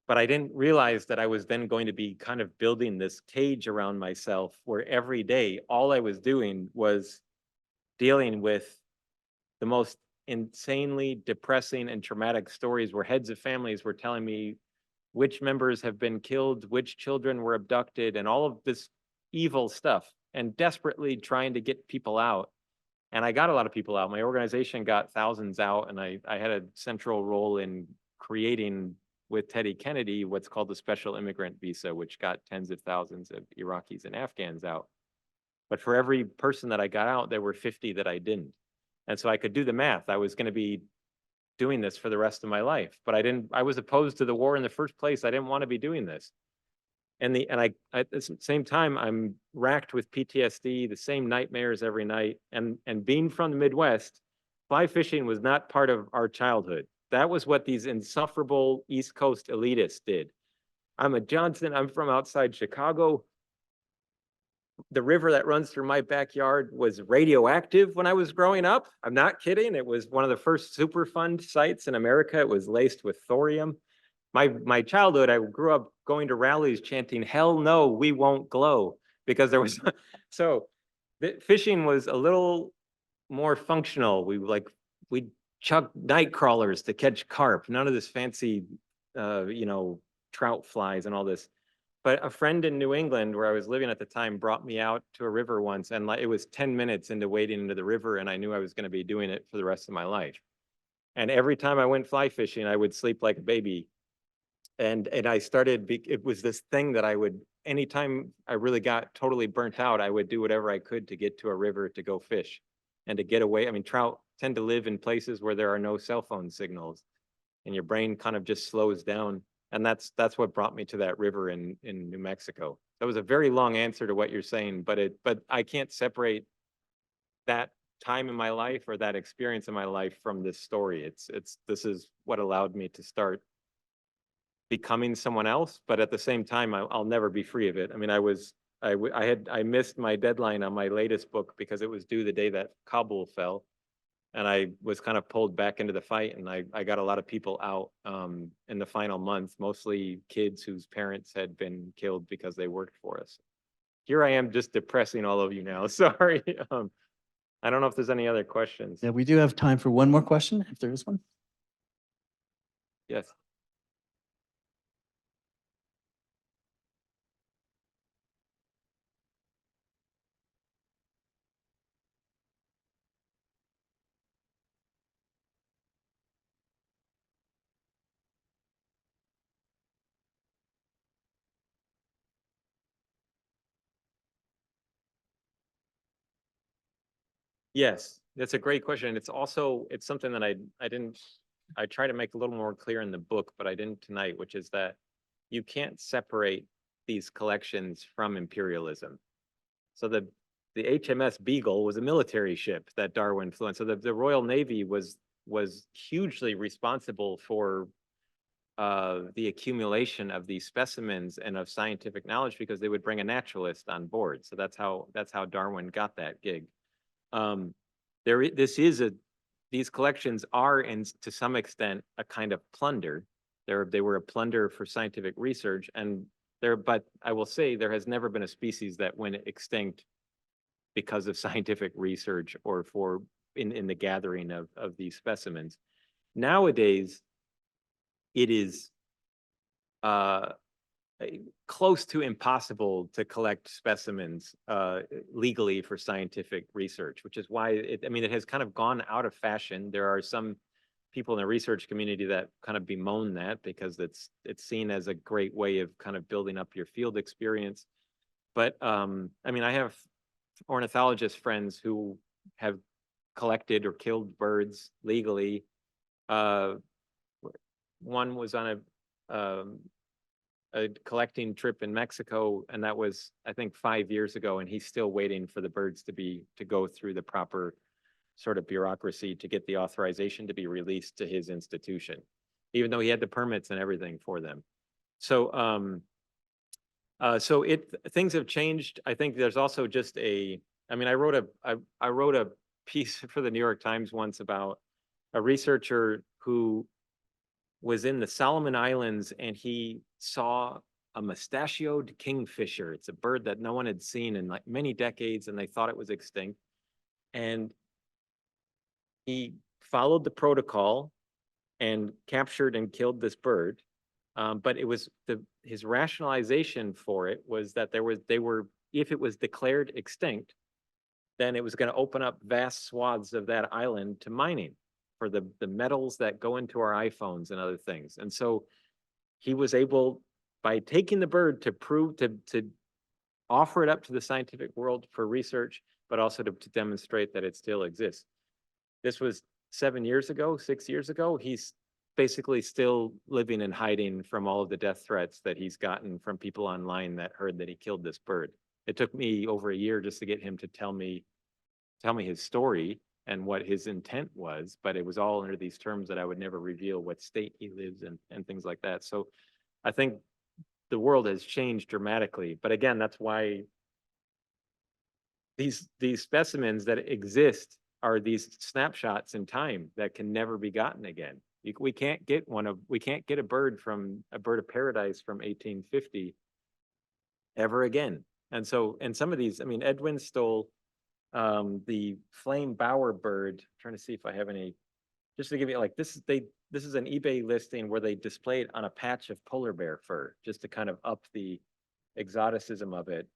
But I didn't realize that I was then going to be kind of building this cage around myself where every day, all I was doing was dealing with the most insanely depressing and traumatic stories where heads of families were telling me which members have been killed, which children were abducted, and all of this evil stuff, and desperately trying to get people out. And I got a lot of people out. My organization got thousands out, and I had a central role in creating with Teddy Kennedy what's called the Special Immigrant Visa, which got tens of thousands of Iraqis and Afghans out. But for every person that I got out, there were 50 that I didn't. And so I could do the math. I was going to be doing this for the rest of my life, but I was opposed to the war in the first place. I didn't want to be doing this. And I at the same time, I'm racked with PTSD, the same nightmares every night. And being from the Midwest, fly fishing was not part of our childhood. That was what these insufferable East Coast elitists did. I'm a Johnson. I'm from outside Chicago. The river that runs through my backyard was radioactive when I was growing up. I'm not kidding. It was one of the first Superfund sites in America. It was laced with thorium. My childhood, I grew up going to rallies chanting, "Hell no, we won't glow," because there was, so fishing was a little more functional. We chuck night crawlers to catch carp, none of this fancy, trout flies and all this. But a friend in New England, where I was living at the time, brought me out to a river once, and it was 10 minutes into wading into the river, and I knew I was going to be doing it for the rest of my life. And every time I went fly fishing, I would sleep like a baby. And I started, it was this thing that I would, anytime I really got totally burnt out, I would do whatever I could to get to a river to go fish and to get away. I mean, trout tend to live in places where there are no cell phone signals, and your brain kind of just slows down. And that's what brought me to that river in New Mexico. That was a very long answer to what you're saying, but I can't separate that time in my life or that experience in my life from this story. This is what allowed me to start becoming someone else, but at the same time, I'll never be free of it. I mean, I missed my deadline on my latest book because it was due the day that Kabul fell. And I was kind of pulled back into the fight, and I got a lot of people out in the final month, mostly kids whose parents had been killed because they worked for us. Here I am just depressing all of you now. Sorry. I don't know if there's any other questions. Yeah, we do have time for one more question, if there is one. Yes. Yes, that's a great question. It's something that I try to make a little more clear in the book, but I didn't tonight, which is that you can't separate these collections from imperialism. So the HMS Beagle was a military ship that Darwin flew on. So the Royal Navy was hugely responsible for the accumulation of these specimens and of scientific knowledge, because they would bring a naturalist on board. So that's how Darwin got that gig. These collections are, to some extent, a kind of plunder. They were a plunder for scientific research, but I will say there has never been a species that went extinct because of scientific research or in the gathering of these specimens. Nowadays, it is close to impossible to collect specimens legally for scientific research, which is why it has kind of gone out of fashion. There are some people in the research community that kind of bemoan that, because it's seen as a great way of kind of building up your field experience. But I have ornithologist friends who have collected or killed birds legally. One was on a collecting trip in Mexico, and that was, I think, 5 years ago, and he's still waiting for the birds to go through the proper sort of bureaucracy to get the authorization to be released to his institution, even though he had the permits and everything for them. So So things have changed. I think there's also just I mean, I wrote a piece for the New York Times once about a researcher who was in the Solomon Islands and he saw a mustachioed kingfisher. It's a bird that no one had seen in like many decades and they thought it was extinct. And he followed the protocol and captured and killed this bird. But it was his rationalization for it was that if it was declared extinct, then it was going to open up vast swaths of that island to mining for the metals that go into our iPhones and other things. And so he was able, by taking the bird, to prove to offer it up to the scientific world for research, but also to demonstrate that it still exists. This was 7 years ago, 6 years ago. He's basically still living and hiding from all of the death threats that he's gotten from people online that heard that he killed this bird. It took me over a year just to get him to tell me his story and what his intent was, but it was all under these terms that I would never reveal what state he lives in and things like that. So I think the world has changed dramatically. But again, that's why these specimens that exist are these snapshots in time that can never be gotten again. We can't get a bird of paradise from 1850 ever again. And so, and some of these, I mean, Edwin stole the flame bowerbird. I'm trying to see if I have any, just to give you like, this is an eBay listing where they displayed on a patch of polar bear fur, just to kind of up the exoticism of it.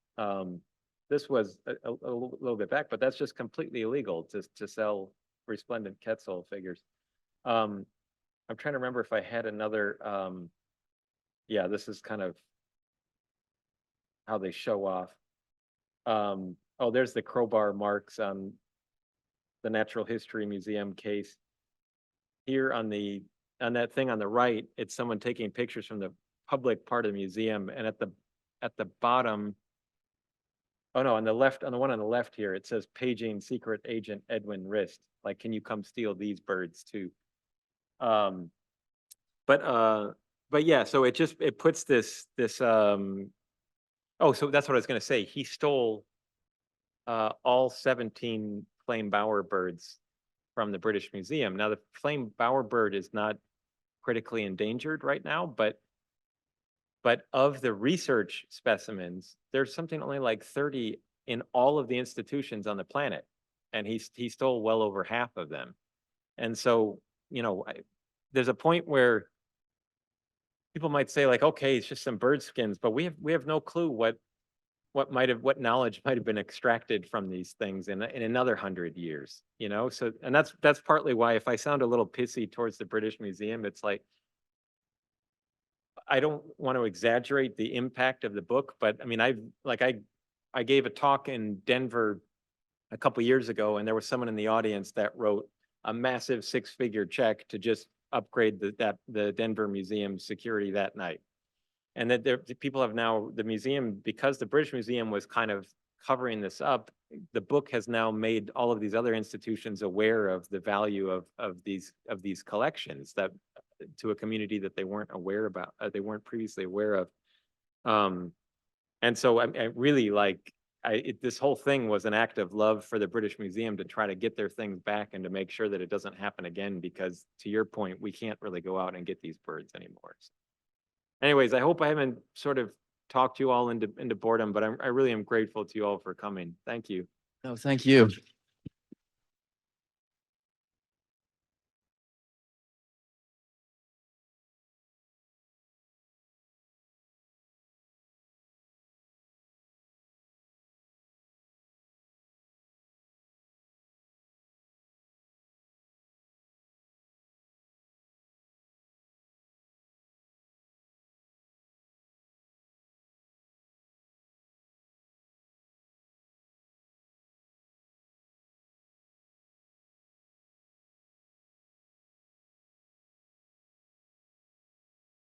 This was a little bit back, but that's just completely illegal to sell resplendent Quetzal figures. I'm trying to remember if I had another, yeah, this is kind of how they show off. Oh, there's the crowbar marks on the Natural History Museum case. Here on that thing on the right, it's someone taking pictures from the public part of the museum, and at the bottom, oh no, on the one on the left here, it says paging secret agent Edwin Rist. Like, can you come steal these birds too? But yeah, so it puts this oh, so that's what I was going to say. He stole all 17 flame bowerbirds from the British Museum. Now, the flame bowerbird is not critically endangered right now, but of the research specimens, there's something only like 30 in all of the institutions on the planet, and he stole well over half of them. And so, you know, there's a point where people might say like, okay, it's just some bird skins, but we have no clue what knowledge might have been extracted from these things in another 100 years, you know? So, and that's partly why, if I sound a little pissy towards the British Museum, it's like, I don't want to exaggerate the impact of the book, but I mean, I gave a talk in Denver a couple years ago, and there was someone in the audience that wrote a massive 6-figure check to just upgrade the Denver Museum security that night. And that people have now, the museum, because the British Museum was kind of covering this up, the book has now made all of these other institutions aware of the value of these collections, that to a community that they weren't aware about, they weren't previously aware of. And so I really like, this whole thing was an act of love for the British Museum to try to get their things back and to make sure that it doesn't happen again, because to your point, we can't really go out and get these birds anymore. So anyways, I hope I haven't sort of talked you all into boredom, but I really am grateful to you all for coming. Thank you. No, thank you.